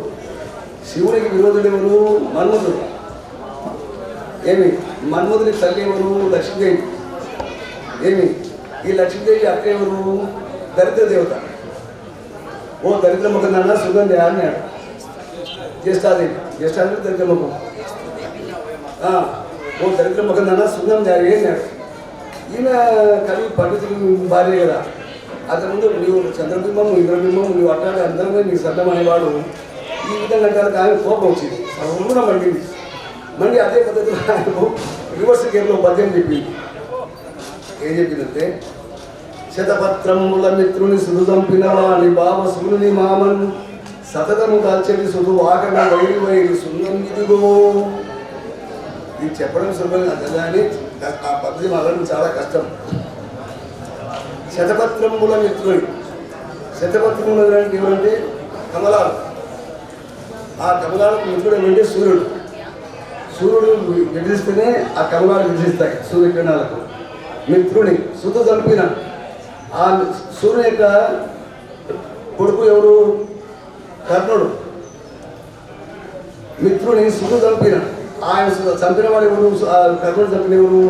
శివుడికి విరోధుడు ఎవరు? మన్మధుడు. ఏమి మన్మధుని తల్లి ఎవరు? లక్ష్మీదేవి. ఏమి ఈ లక్ష్మీదేవి అక్క ఎవరు? దరిద్ర దేవత. ఓ దరిద్ర ముఖం నాన్న సుగంధి అన్నాడు. జ్యేష్ఠాదేవి, జ్యేష్ఠాదేవి దరిద్ర ముఖం. ఓ దరిద్ర ముఖం నాన్న సుగంధి అన్నాడు. ఈయన కలిగి పండితులు భార్య కదా. అతని ముందు నీవు చంద్రబింబం, ఇంద్రబింబం, నీవు అట్టాలి అందరమే నీకు సర్దం అనేవాడు. ఈ విధంగా అంటే ఆయన కోపం వచ్చింది, కూడా మండింది. మళ్ళీ అదే పద్ధతిలో ఆయనకు రివర్స్ గేర్లో పద్యం చెప్పింది. ఏం చెప్పిందంటే, శతపత్రముల మిత్రుని సుధుదంపిన వాని బావ సులుని మామన్ సతతము కాల్చెడి సుధు వాకన వైరి వైరి సున్నం ఇదిగో. ఇది చెప్పడం సులభంగా కానీ ఆ పద్ధతి అవ్వడం చాలా కష్టం. శతపత్రముల మిత్రుని, శతపత్రముల ఎవరంటే కమలాలు. ఆ కమలాలకు మిత్రుడు ఏమంటే సూర్యుడు. సూర్యుడు విభజిస్తేనే ఆ కమలాలు విభజిస్తాయి సూర్యకిరణాలకు. మిత్రుని సుధు చంపిన ఆ సూర్యుని యొక్క కొడుకు ఎవరు? కర్ణుడు. మిత్రుని సుధు చంపిన ఆయన చంపిన వాడు ఎవరు? కర్ణుడు చంపిన ఎవరు?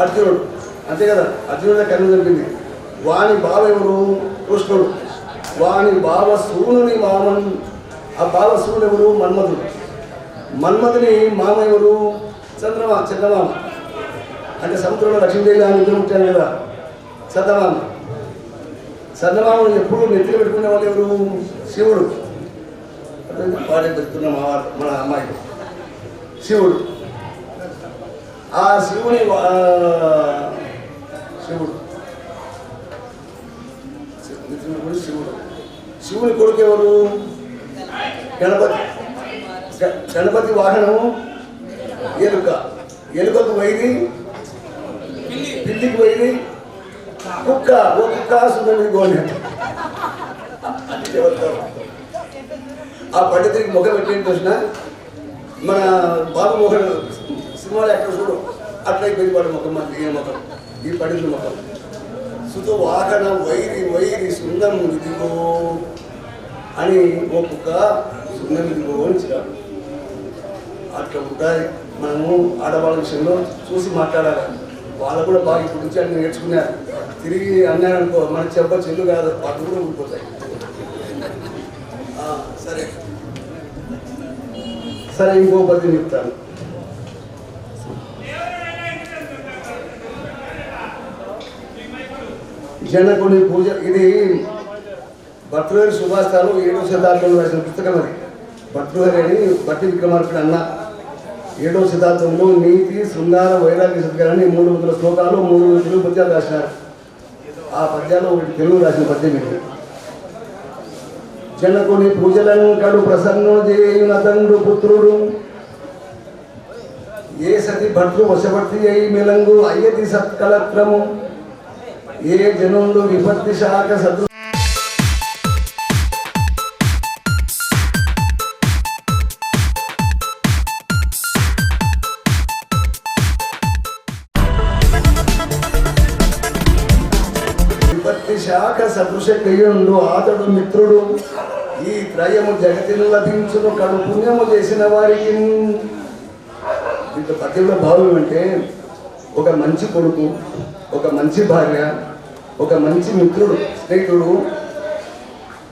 అర్జునుడు. అంతే కదా, అర్జునుడే కర్ణుడు చంపింది. వాని బావ ఎవరు? కృష్ణుడు. వాని బావ సూర్యుని మామన్. ఆ బావ సూర్యుడు ఎవరు? మన్మధుడు. మన్మధుని మామ ఎవరు? చంద్రమామ. అంటే సముద్రంలో లక్ష్మీదేవి అని ఇద్దరు ఉంటారు కదా, చందమామ. చందమామను ఎప్పుడు నెత్తిలో పెట్టుకునే వాళ్ళు ఎవరు? శివుడు. వాడే పెడుతున్న మన అమ్మాయి శివుడు. ఆ శివుని శివుడు శివుని కొడుకు ఎవరు? గణపతి. గణపతి వాహనము ఎలుక. ఎలుకకు వైరి, పిల్లికి వైరి కుక్క. ఓ కుక్క సుందరి గోని. ఆ పండితుడికి ముఖం పెట్టేంటి వచ్చిన మన బాబు ముఖం సినిమాలో ఎక్కడ చూడు అట్లయిపోయింది వాడు ముఖం. మన ఈయన ముఖం, ఈ పండితుడి ముఖం. సుతు వాహన వైరి వైరి సుందరం ఇదిగో అని ఓ కుక్క సుందరం ఇదిగో అని చెప్పాడు. అట్లా ఉంటుంది. మనము ఆడవాళ్ళ విషయంలో చూసి మాట్లాడాలి. వాళ్ళు కూడా బాగా ఇప్పుడు నుంచి అన్ని నేర్చుకున్నారు. తిరిగి అన్నారనుకో మనకి చెప్ప చెల్లు కాదు, వాళ్ళు కూడా ఉండిపోతాయి. సరే సరే ఇంకో పద్యం చెప్తాను. జనకుని పూజ. ఇది భర్తృహరి సుభాషితాలు 7వ శతాబ్దంలో రాసిన పుస్తకం. అది భర్తృహరి అని భట్టి విక్రమార్కుడు అన్న 7వ శతాబ్దంలో నీతి శృంగార వైరాగ్య శతకాలని 300 శ్లోకాలు 300 తెలుగు పద్యాలు రాసినారు. ఆ పద్యాల్లో ఒకటి తెలుగు రాసిన పద్యం ఇది. జనకుని పూజలంకడు ప్రసన్నుడు చేయున తండ్రు పుత్రుడు ఏ సతి భర్తృ వశవర్తి అయి మెలంగు అయ్యతి సత్కలత్రము ఏ జనుండు విపత్తి శాఖ సదృ విపత్తి శాఖ సదృశ కయ్యుండు ఆతడు మిత్రుడు ఈ త్రయము జగతిని లభించును కడు పుణ్యము చేసిన వారికి. ఇంత పద్యంలో భావం అంటే ఒక మంచి కొడుకు, ఒక మంచి భార్య, ఒక మంచి మిత్రుడు, స్నేహితుడు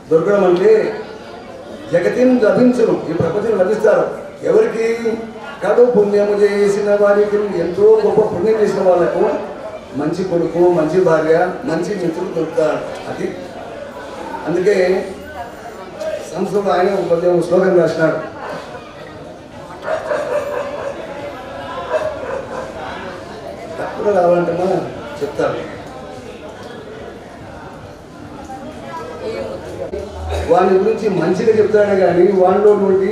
దొరకడం అంటే జగతిని లభించును, ఈ ప్రపంచం లభిస్తారు. ఎవరికి? కడు పుణ్యము చేసిన వారికి. ఎంతో గొప్ప పుణ్యం చేసిన వాళ్ళకు మంచి కొడుకు, మంచి భార్య, మంచి మిత్రుడు దొరుకుతారు. అది అందుకే సంస్కృతంలో ఆయన కొంచెం శ్లోకం రాసినాడు. తక్కువ రావాలంటే మనం చెప్తాను. వాని గురించి మంచిగా చెప్తాడే కానీ వానిలో నుండి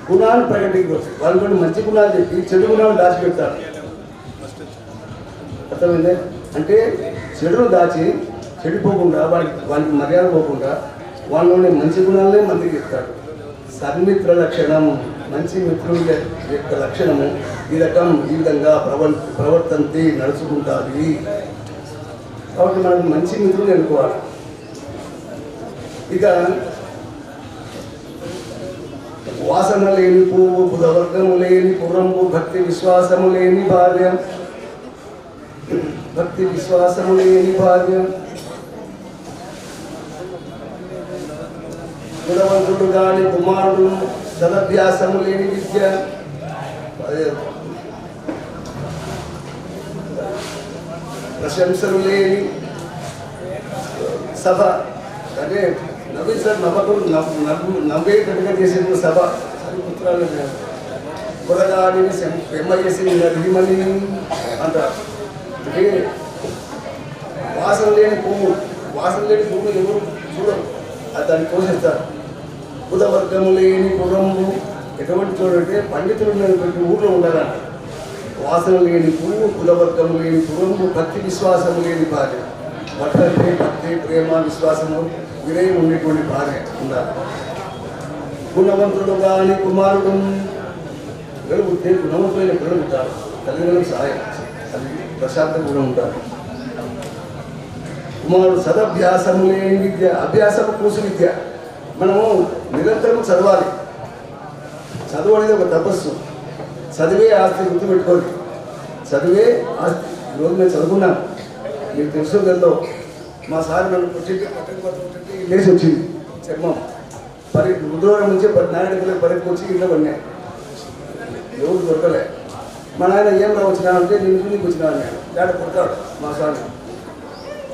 గుణాలు ప్రకటించవచ్చు. వాళ్ళతో మంచి గుణాలు చెప్పి చెడు గుణాలు దాచిపెడతాడు. అర్థమైందే? అంటే చెడును దాచి చెడిపోకుండా వానికి మర్యాద పోకుండా వాళ్ళలోని మంచి గుణాలనే మందికి చెప్తాడు. సన్మిత్ర లక్షణం, మంచి మిత్రుల యొక్క లక్షణము ఈ విధంగా ప్రవర్తంతి నడుచుకుంటుంది. కాబట్టి మనకు మంచి మిత్రులు ఎన్నుకోవాలి. ఇక వాసన లేని పువ్వు, బుధవర్గము లేని పురంబు, భక్తి విశ్వాసము లేని భార్య, భక్తి విశ్వాసము లేని భార్య, గుణవంతుడు కాని కుమారుడు, సదభ్యాసము లేని విద్య, ప్రశంసలు లేని సభ, అంటే నవ్వేటట్టుగా చేసిన సభ, పుత్రాలు కురగాని పెమ్మ చేసి నదిమని అంటారు. అంటే వాసన లేని పువ్వు ఎవరు చూడరు, అది దాన్ని పోషిస్తారు. బుధవర్గము లేని పురంబు, ఎటువంటి చూడంటే పండితులు ఉన్నటువంటి ఊళ్ళో ఉండాలంట. వాసన లేని పువ్వు, బుధవర్గము లేని పురంబు, భక్తి విశ్వాసము లేని భార్య. భక్తి, భక్తి, ప్రేమ, విశ్వాసము వినయం ఉండేటువంటి భార్య ఉండాలి. గుణవంతుడు కానీ కుమారుడు వెలుగుతే గుణవంతులైన పిల్లలు ఉంటారు. తల్లిదండ్రులకు సహాయం, అది ప్రశాంతంగా కూడా ఉంటారు. కుమారుడు సదభ్యాసము లేని విద్య, అభ్యాసము కూసు విద్య. మనము నిరంతరం చదవాలి. చదువు అనేది ఒక తపస్సు. చదివే ఆస్తి గుర్తుపెట్టుకోండి. చదివే ఆస్తి. ఈరోజు మేము చదువుకున్నాం, మీకు తెలుసు కదా. మా సార్ నన్ను కొట్టింటే లేచి వచ్చింది చర్మం రుద్రవరం నుంచి నాయుడు పరికి వచ్చి ఇంట్లో పడినాయి. ఎవరు దొరకలే. మా నాయన ఏం రావచ్చినా అంటే నేను ఇంటికి వచ్చినా అన్నాడు. డాడీ కొడతాడు మా సార్.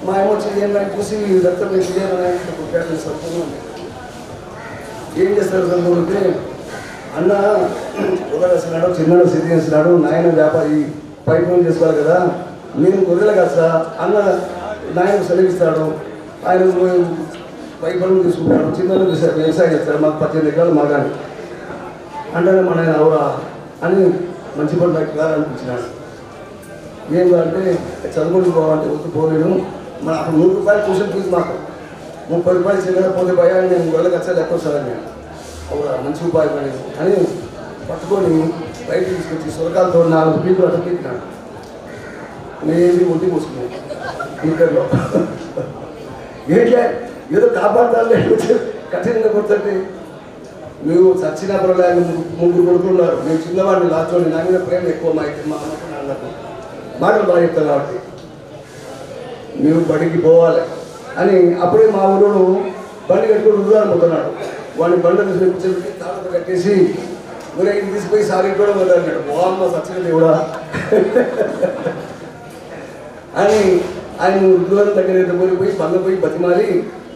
మా ఏమొచ్చి ఏం చూసి రక్తం కొట్టాడు. సత్తును ఏం చేస్తారు సంబంధించి అన్న ఒక వేసినాడు, చిన్నాడు సిద్ధి వేసినాడు. నాయన వ్యాపారి పైపు చేసుకోవాలి కదా, నేను గొర్రెలు కాస్తా అన్న నాయన సెలవిస్తాడు. ఆయన పైపనులు తీసుకుంటాడు, చిన్నలు వ్యవసాయం చేస్తాడు. మాకు 18 ఎకరాలు మాగాని అంటే మన ఆయన అవురా అని మంచి పని నాకు అనిపించినాడు. ఏం అంటే చదువుకుంటూ పోవాలంటే వద్దు పోలేను. మన అప్పుడు 100 రూపాయలు ట్యూషన్ ఫీజు, మాకు 30 రూపాయలు చిన్నగా పోతే భయా నేను గొర్రెలకు వచ్చాను ఎక్కువ సార్ నేను అవురా మంచి ఉపాయం అని పట్టుకొని బయట తీసుకొచ్చి సొరకాలతో 4 పీకులు అట్లా పీకినాడు. నేను ఒంటి మూసుకున్నాను ఇంటర్లో. ఏంటంటే ఏదో కాపాడాలి కఠినంగా కొడుతుంటే నువ్వు చచ్చిన పర్వాలేదు. 3 కొడుకులు ఉన్నారు. నేను చిన్నవాడిని లాస్ట్లో నా మీద ప్రేమ ఎక్కువ మా అమ్మకు నాన్నకు మాటలు బాగా చెప్తాను. కాబట్టి నువ్వు బడికి పోవాలి అని అప్పుడే మా ఊరు బండి కట్టుకొని రుద్రాన్ని పోతున్నాడు. వాడిని బండి కూర్చోబెట్టి తాళతో కట్టేసి మరి ఇంటికి తీసుకుపోయి సారీ కూడా మొదలన్నాడు. బామ్మ సచ్చిన దేవుడా అని ఆయన రుద్రాన్ని దగ్గర పోయి బంగపోయి బతిమాలి,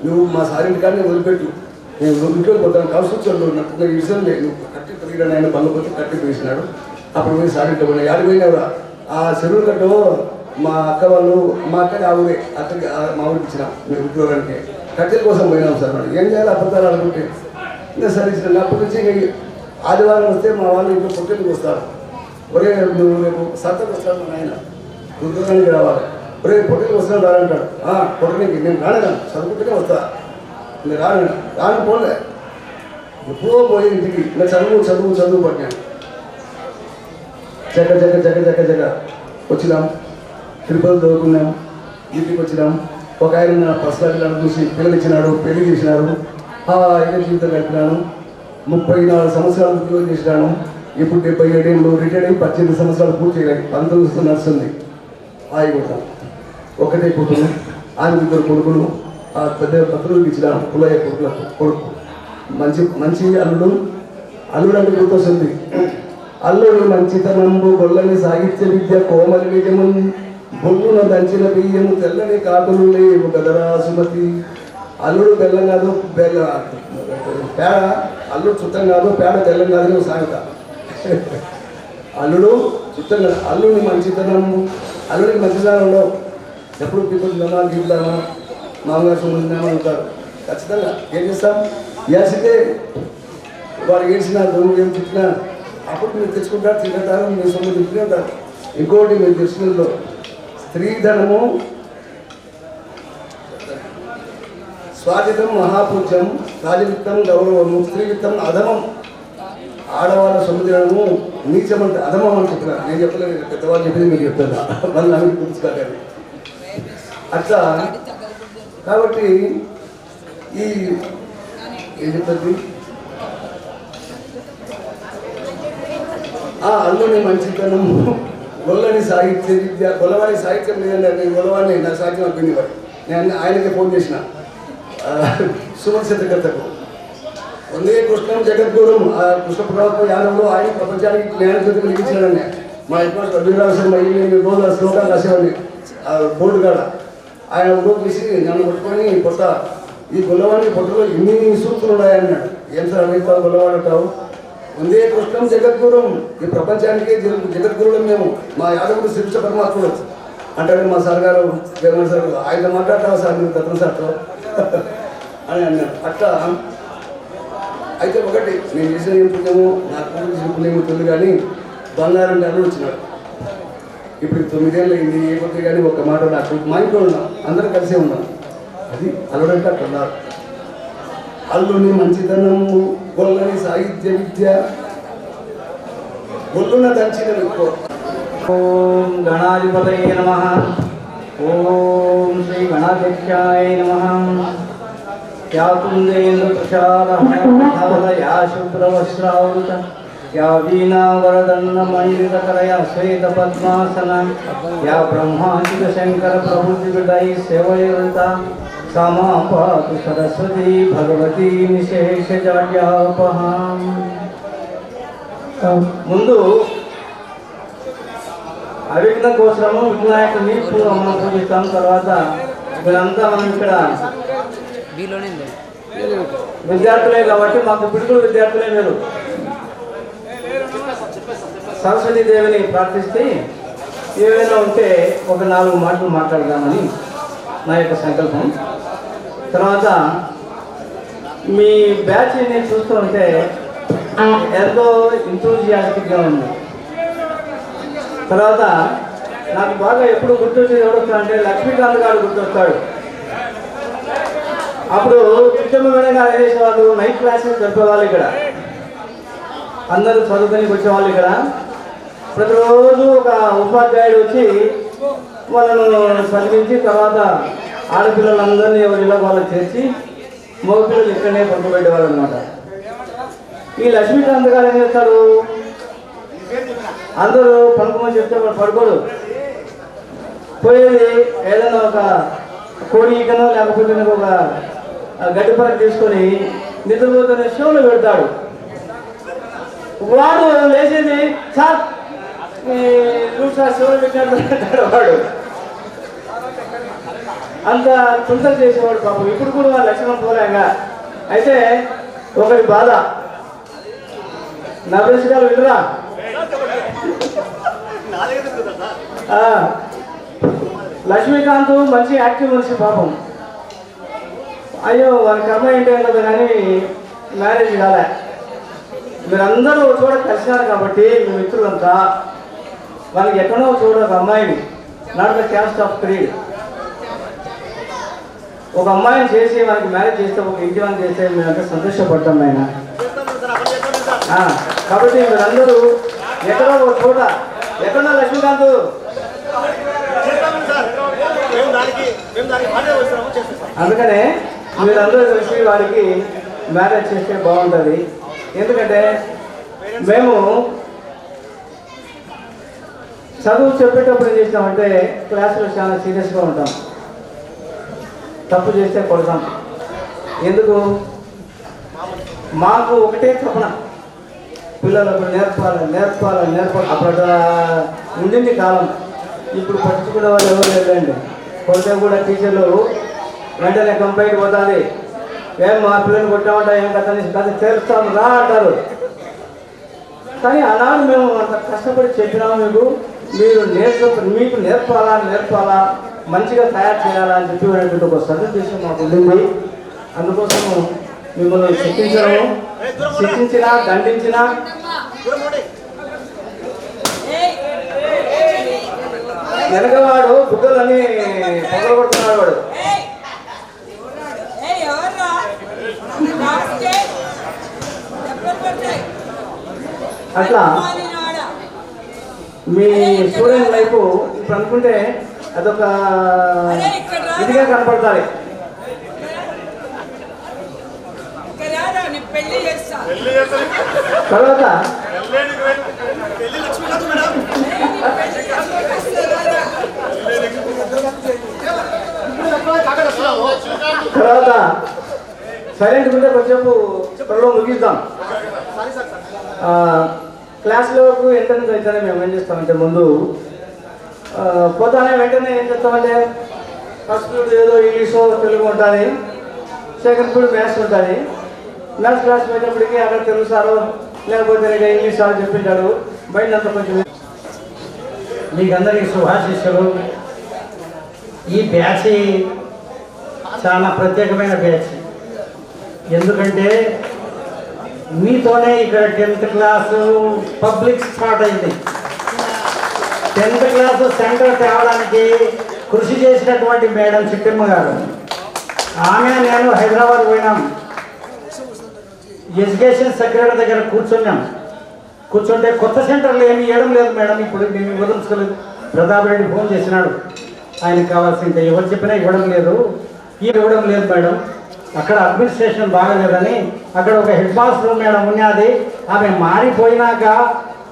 నువ్వు మా సారింటి కానీ వదిలిపెట్టు, నేను ఇంట్లో పోతాను కాల్సొచ్చాను నాకు విషయం లేదు, నువ్వు కట్టి తిరిగిన ఆయన బంగపోతే కట్టి వేసినాడు. అప్పుడు పోయి సారింటి పోయినా యాడికి పోయినావురా? ఆ చెరువు కట్టు మా అక్క వాళ్ళు, మా అక్కకి ఆ ఊరే, అక్కడికి మా ఊరికి ఇచ్చినాం మేము ఉద్యోగానికి. కట్టెల కోసం పోయినాం సార్. మనం ఏం చేయాలి అబద్ధాలు అనుకుంటే ఇంకా సరే ఇచ్చిన. అప్పటి నుంచి ఆదివారం వస్తే మా వాళ్ళు ఇంట్లో పొట్టెలకు వస్తారు. ఒరే నువ్వు రేపు సత్తకు వస్తాను మా ఆయన ఉద్యోగానికి రావాలి. ఒరే పొట్టెలకు వస్తాను రానంటాడు. పొట్టనికి నేను రాను, చదువుకుంటూనే వస్తా, నేను రాను పోలే. ఎప్పుడో పోయి ఇంటికి ఇంకా చదువు పట్టినాను. జగ వచ్చినాం. తిరుపతి చదువుకున్నాం. ఇంటికి వచ్చినాం. ఒక ఆయన పర్సనాలిటీ చూసి పిల్లలు ఇచ్చినాడు, పెళ్లి చేసినారు. ఇక జీవితం గడిపినాను. 34 సంవత్సరాలు ఉద్యోగం చేసినాను. ఇప్పుడు 77 ఏళ్ళు రిటైర్డ్ అయ్యి 18 సంవత్సరాలు పూర్తి చేయలేదు. 19 నడుస్తుంది. ఆగిపోతాం. ఒకటే కూతురు, ఆయన 2 కొడుకులు. పెద్ద పత్రులకు ఇచ్చినాను. పుల్లయ్య కొడుకు మంచి అల్లుడు అంటే గుర్తొస్తుంది. అల్లుడు మంచితనంబు గొల్లని సాహిత్య విద్య కోమలి నిజము బొల్లున దంచిన బియ్యము తెల్లని కాకులు లేవు గదరా సుమతి. అల్లుడు బెల్లం కాదు పేడ, అల్లుడు చుట్టం కాదు పేడ బెల్లం కాదు అని సామెత. అల్లుడు చుట్టం కాదు, అల్లుడిని మంచితనం, అల్లుడికి మంచితనం ఉండవు. ఎప్పుడు పిల్లలు గీపుదామా మామగారు సుమందినామా ఉంటారు. ఖచ్చితంగా ఏం చేస్తాం, ఏసితే వాడు ఏడ్చినా దొంగ ఏం తిట్టినా అప్పుడు మీరు తెచ్చుకుంటారు, తింటారు, మీరు సొమ్ము తింటూనే ఉంటారు. ఇంకోటి మీరు తెలిసినలో స్త్రీధనము స్వాధితం మహాపూజ్యం, రాజవిత్తం గౌరవము, స్త్రీ విత్తం అధమం. ఆడవాళ్ళ సొమ్ము తినడము నీచమంటే అధమం అని చెప్తున్నారు. నేను చెప్పలేదు, పెద్దవాళ్ళు చెప్పింది మీరు చెప్తున్నా, వాళ్ళు నన్ను గుర్తుకాకండి. అట్లా కాబట్టి ఈ ఏం చెప్తుంది, అల్లుని మంచితనము, గొల్లని సాహిత్య విద్య. గొల్లవాడి సాహిత్యం లేదండి, గొల్లవాడిని నా సాహిత్యం అయిపోయింది. వాడు నేను ఆయనకే ఫోన్ చేసిన సుమన్ శతకర్తకు, వందే కృష్ణం జగద్గురం, కృష్ణ ప్రభావం యాదవ్లో ఆయన ప్రపంచానికి జ్ఞానజ్యోతి వెలిగించాడండి. మా ఇంట్లో వీరాశర్మ రోజుల శ్లోకాలు రాసేవాడిని బోర్డు కాడ. ఆయన రోజు తీసి నన్ను పట్టుకొని పొట్ట, ఈ గొల్లవాడిని పొట్టలో ఇన్ని సూక్తులు ఉన్నాయన్నాడు. ఏం సార్ అమితా గొల్లవాడు అంటావు, వందే కృష్ణం జగద్గురం, ఈ ప్రపంచానికే జగద్గురులం మేము, మా యాదవుడు శ్రీకృష్ణ పరమాత్ముడు అంటాడు మా సార్ గారు జగన్ సార్. ఆయన మాట్లాడతావా సార్ మీరు తత్వం సార్తో అని అన్నాడు. అట్లా అయితే ఒకటి నేను చేసిన ఏం పుణ్యము, నాకు చేసిన పుణ్యము తెలియదు, కానీ బంగారం అల్లుడు వచ్చినాడు. ఇప్పుడు 9 ఏళ్ళు అయింది, ఏ కొద్ది కానీ ఒక్క మాట నాకు మా ఇంట్లో ఉన్నాం, అందరం కలిసే ఉన్నాం. అది అల్లుడంటే అట్లా ఉన్నారు. అల్లుని మంచితనము, గొల్లని సాహిత్య విద్య, గొల్లున దంచిన ఎక్కువ.
ఓం గణాధిపతయే నమః. ఓం శ్రీ గణాధ్యక్షాయ నమః. యా కుందేంద్ర ప్రసాద యా శుభ్రవస్త్రావృత యా వీణావరదన్న మండితకరయా శ్వేత పద్మాసన యా బ్రహ్మాండ శంకర ప్రభుతి విడై సేవయుత సమాపాతు సరస్వతి భగవతి నిశేషజాడ్యాపహాం. ముందు అవిఘ్న కోసము వినాయకుడిని మనం పూజిస్తాం. తర్వాత ఇక్కడంతా మనం ఇక్కడ విద్యార్థులే కాబట్టి మాకు పిడుగులు విద్యార్థులే మీరు సరస్వతీ దేవిని ప్రార్థిస్తే ఏవైనా ఉంటే ఒక 4 మాటలు మాట్లాడదామని నా యొక్క సంకల్పం. తర్వాత మీ బ్యాచ్ నేను చూస్తూ ఉంటే ఎంతో ఎంతూజియాస్టిక్గా ఉంది. తర్వాత నాకు బాగా ఎప్పుడు గుర్తొచ్చేది ఎవడొస్తాడంటే లక్ష్మీకాంత్ గారు గుర్తొస్తాడు. అప్పుడు చిట్టమ్మ మేడం గారు ఏం చేసేవాళ్ళు, నైట్ క్లాసెస్ జరిపేవాళ్ళు. ఇక్కడ అందరూ చదువుకొని వచ్చేవాళ్ళు. ఇక్కడ ప్రతిరోజు ఒక ఉపాధ్యాయుడు వచ్చి వాళ్ళను చదివించి తర్వాత ఆడపిల్లలందరినీ ఎవరిలో వాళ్ళకి చేర్చి మగపిల్లలు ఇక్కడనే పడుకోబెట్టేవాళ్ళు అనమాట. ఈ లక్ష్మీకాంత్ గారు ఏం చేస్తాడు, అందరూ పడుకోమని చెప్తే వాడు పడుకోడు. పోయేది ఏదైనా ఒక కోడి ఈకనో లేకపోతే ఒక గడ్డి పరకు తీసుకొని నిద్రపోతున్న షోలో పెడతాడు. వాడు లేచేది సార్ షోలో పెట్టినట్టు వాడు అంత తుందర చేసేవాడు పాపం. ఇప్పుడు కూడా వాళ్ళ లక్షణం పోలేగా. అయితే ఒకటి బాధ, నా ప్రశ్నలు వినరా, లక్ష్మీకాంత్ మంచి యాక్టివ్ మనిషి పాపం. అయ్యో వారి కర్మ ఏంటో కదా కానీ మ్యారేజ్ కాలే. మీరందరూ చోట కలిసినారు కాబట్టి మీ మిత్రులంతా వాళ్ళకి ఎక్కడో చూడ ఒక అమ్మాయిని, not the cast of creed, ఒక అమ్మాయిని చేసి మనకి మ్యారేజ్ చేస్తే ఒక ఇంటివాన్ని చేస్తే మేమంతా సంతోషపడతాం ఆయన. కాబట్టి మీరందరూ ఎక్కడో ఒక చోట, ఎక్కడో లక్ష్మీకాంత్ అందుకనే మీరందరూ కలిసి వారికి మ్యారేజ్ చేస్తే బాగుంటుంది. ఎందుకంటే మేము చదువు చెప్పేటప్పుడు ఏం చేసినామంటే క్లాసులో చాలా సీరియస్గా ఉంటాం. తప్పు చేస్తే కొడతాం. ఎందుకు, మాకు ఒకటే తపన, పిల్లలకు నేర్పాలి. అప్పుడు ఉండింది కాలం. ఇప్పుడు పట్టించుకునే వాళ్ళు ఎవరు లేదండి. కొడితే కూడా టీచర్లు వెంటనే కంప్లైంట్ పోతుంది. ఏం మా పిల్లలు కొట్టామంటా ఏం కథ చేరుస్తాం రా అంటారు. కానీ అలానే మేము అంత కష్టపడి చెప్పినాము మీకు నేర్పాలా మంచిగా తయారు చేయాలా అని చెప్పి అనేటువంటి ఒక సదుద్దేశం మాకు ఉండింది. అందుకోసము మిమ్మల్ని శిక్షించినా దండించినా వెనకవాడు బుగ్గలని పగలగొడుతున్నాడు వాడు. అట్లా మీ స్టూడెంట్ లైఫ్ ఇప్పుడు అనుకుంటే అదొక ఇదిగా కనపడతాయి. తర్వాత సైలెంట్ ఉంటే కొంచెంసేపు త్వరలో ముగిద్దాం. క్లాస్లోకి ఎంట్రన్స్ అయితేనే మేము ఏం చేస్తామంటే ముందు పోతానే వెంటనే ఏం చేస్తామంటే ఫస్ట్ పీరియడ్ ఏదో ఇంగ్లీషో తెలుగు ఉంటుంది, సెకండ్ పీరియడ్ మ్యాథ్స్ ఉంటుంది. మ్యాథ్స్ క్లాస్ పోయినప్పటికీ అక్కడ తెలుగు సారు లేకపోతే ఇంగ్లీష్ సార్ చెప్పింటాడు. బయట అంతా కొంచెం
మీకు అందరికీ శుభాశీస్సులు. ఈ బ్యాచ్ చాలా ప్రత్యేకమైన బ్యాచ్. ఎందుకంటే మీతోనే ఇక్కడ 10th క్లాసు పబ్లిక్ స్టార్ట్ అయింది. 10th క్లాసు సెంటర్ తేవడానికి కృషి చేసినటువంటి మేడం చిట్టమ్మ గారు, ఆమె నేను హైదరాబాద్ పోయినాం. ఎడ్యుకేషన్ సెక్రటరీ దగ్గర కూర్చుంటే కొత్త సెంటర్లు ఏమి ఇవ్వడం లేదు మేడం, ఇప్పుడు మేము వదలుచుకోలేదు. ప్రతాప్ రెడ్డి ఫోన్ చేసినాడు, ఆయనకు కావాల్సింటే ఎవరు చెప్పినా ఇవ్వడం లేదు మేడం. అక్కడ అడ్మినిస్ట్రేషన్ బాగలేదని అక్కడ ఒక హెడ్ మాస్టర్ మేడం ఉన్నది, ఆమె మారిపోయినాక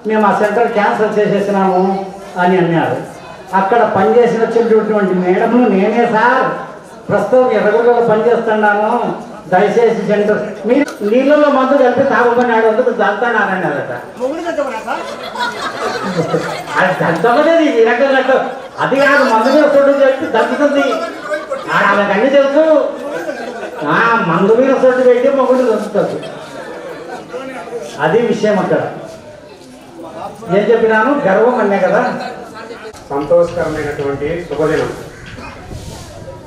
మేము ఆ సెంటర్ క్యాన్సిల్ చేసేసినాము అని అన్నారు. అక్కడ పనిచేసినటువంటి మేడము నేనే సార్, ప్రస్తుతం ఎర్రగొండలో పనిచేస్తున్నాను, దయచేసి సెంటర్ మీరు నీళ్ళలో మందు కలిపి తాగుతున్నాడు అందుకు దంతాడన్నారట. అది దంతమనేది ఈ రకంగా అది కాదు, మందు మీద సొట్టు చెప్పి దంపుతుంది. ఆమెకు అన్ని తెలుసు, మందు మీద సొట్టు పెట్టి మొగుడు దంపుతుంది. అది విషయం. అక్కడ ఏం చెప్పినాను, గర్వం అనే కదా.
సంతోషకరమైనటువంటి శుభదినం.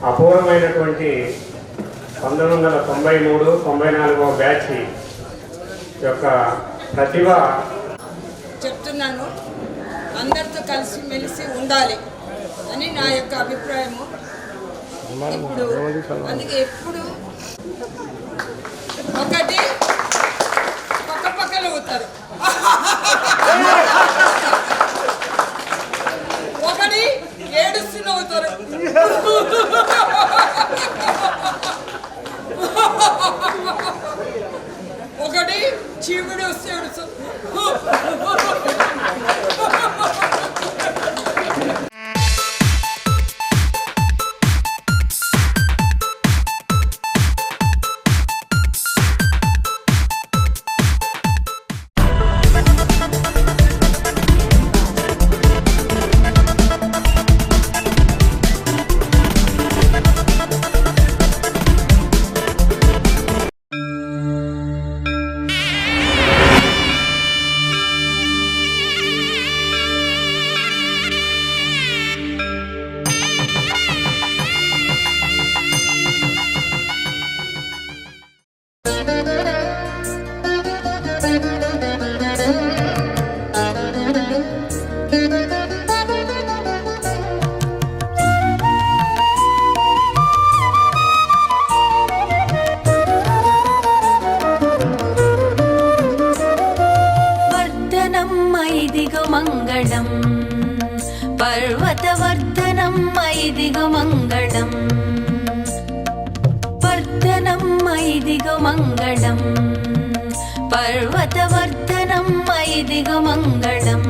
అపూర్వమైనటువంటి 1993-94 బ్యాచ్ యొక్క ప్రతిభ
చెప్తున్నాను. అందరితో కలిసి మెలిసి ఉండాలి అని నా యొక్క అభిప్రాయము. ఇప్పుడు అందుకే ఎప్పుడు ఒకటి పక్కలు అవుతారు, ఒకటి ఏడుస్తూనే అవుతారు, ఒకటి చీముడు వస్తే ఏడుస్తారు.
మంగళం పర్వతవర్ధనం ఇదిగో మంగళం వర్ధనం ఇదిగో మంగళం పర్వతవర్ధనం ఇదిగో మంగళం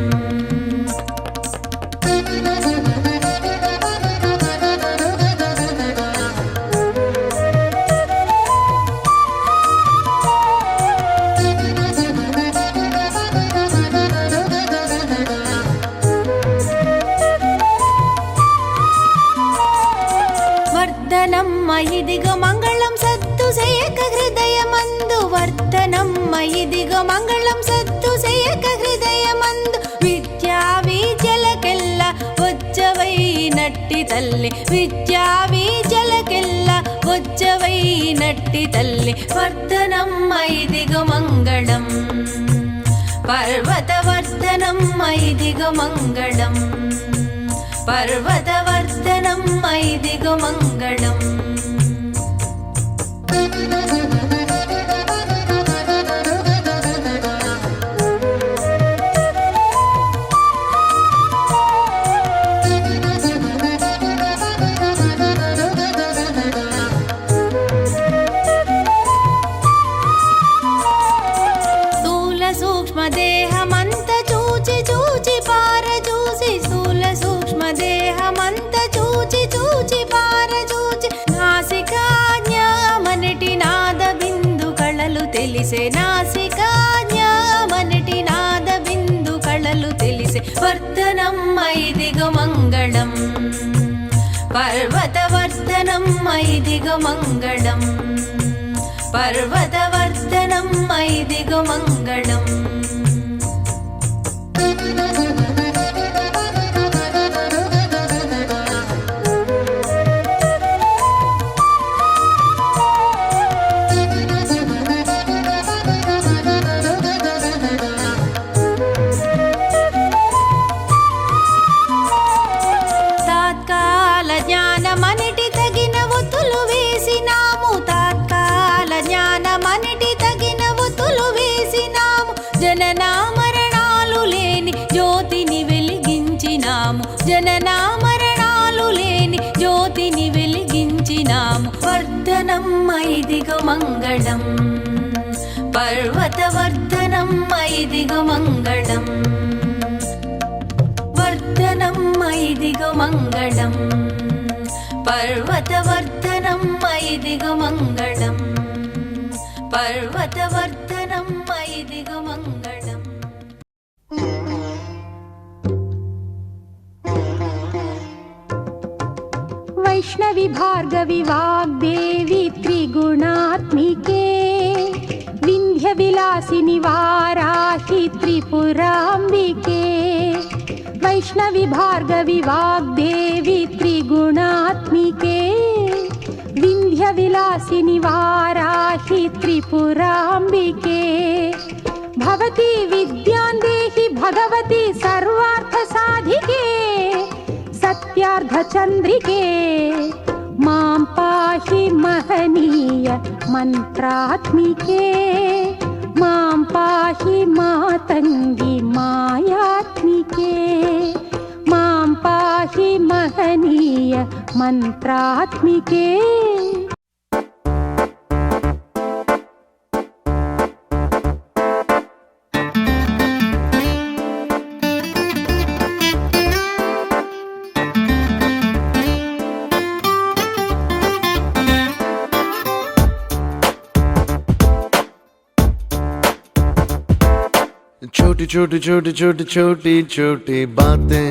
వర్ధనమ్మ ఇదిగో మంగళం సత్తు సేయక హృదయమందు వర్ధనమ్మ ఇదిగో మంగళం సత్తు సేయక హృదయమందు విద్యా విద్యలకెల్ల వచ్చవైనట్టి తల్లి విద్యా విద్యలకెల్ల వచ్చవైనట్టి తల్లి వర్ధనమ్మ ఇదిగో మంగళం పర్వతవర్ధనమ్మ ఇదిగో మంగళం పర్వతవర్ధనమ్మ ఇదిగో మంగళం నాసికాజ్ఞామనటి నాద బిందు కళలు తెలిసే వర్ధనమ్మ ఇదిగో మంగళం పర్వతవర్ధనమ్మ ఇదిగో మంగళం పర్వతవర్ధనమ్మ ఇదిగో మంగళం జననా మరణాలు లేని జ్యోతిని వెలిగించినాము వర్ధనమ్మ ఇదిగో మంగళం పర్వతవర్ధనమ్మ ఇదిగో మంగళం వర్ధనమ్మ ఇదిగో మంగళం పర్వతవర్ధనమ్మ ఇదిగో మంగళం పర్వతవర్ధనమ్మ ఇదిగో మంగళం
वैष्णवी भार्गवी वाग्देवी त्रिगुणात्मिके विन्ध्यविलासिनि वाराहि त्रिपुराम्बिके वैष्णवी भार्गवी वाग्देवी त्रिगुणात्मिके विन्ध्यविलासिनि वाराहि त्रिपुराम्बिके भवती विद्यां देहि भगवती सर्वार्थसाधिके सत्यार्धचन्द्रिके मां पाहि महनीय मन्त्रात्मिके मां पाहि मातङ्गी मायात्मिके मां पाहि महनीय मन्त्रात्मिके
छोटी छोटी छोटी छोटी छोटी छोटी बातें,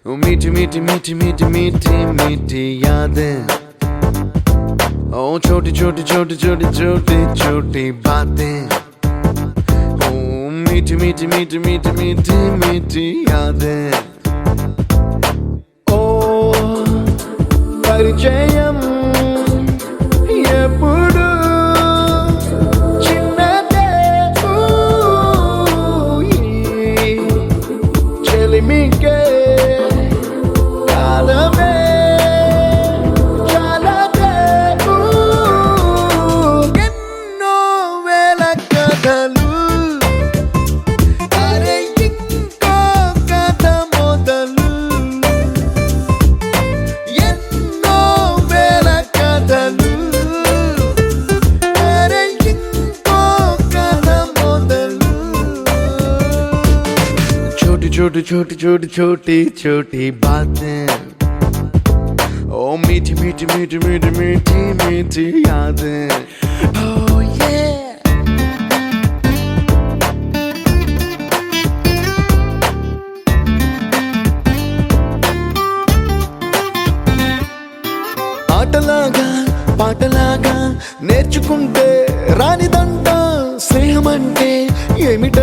ओ मीठी मीठी मीठी मीठी मीठी मीठी यादें। ओ छोटी छोटी छोटी छोटी छोटी छोटी बातें, ओ मीठी मीठी मीठी मीठी मीठी मीठी यादें। ओ परिचयम ఎప్పుడు छोटी छोटी छोटी छोटी छोटी बातें, ओ मीठी मीठी मीठी मीठी मीठी मीठी यादें। Oh yeah। పాటలాగా నేర్చుకుంటే రానిదంట స్నేహం అంటే ఏమిట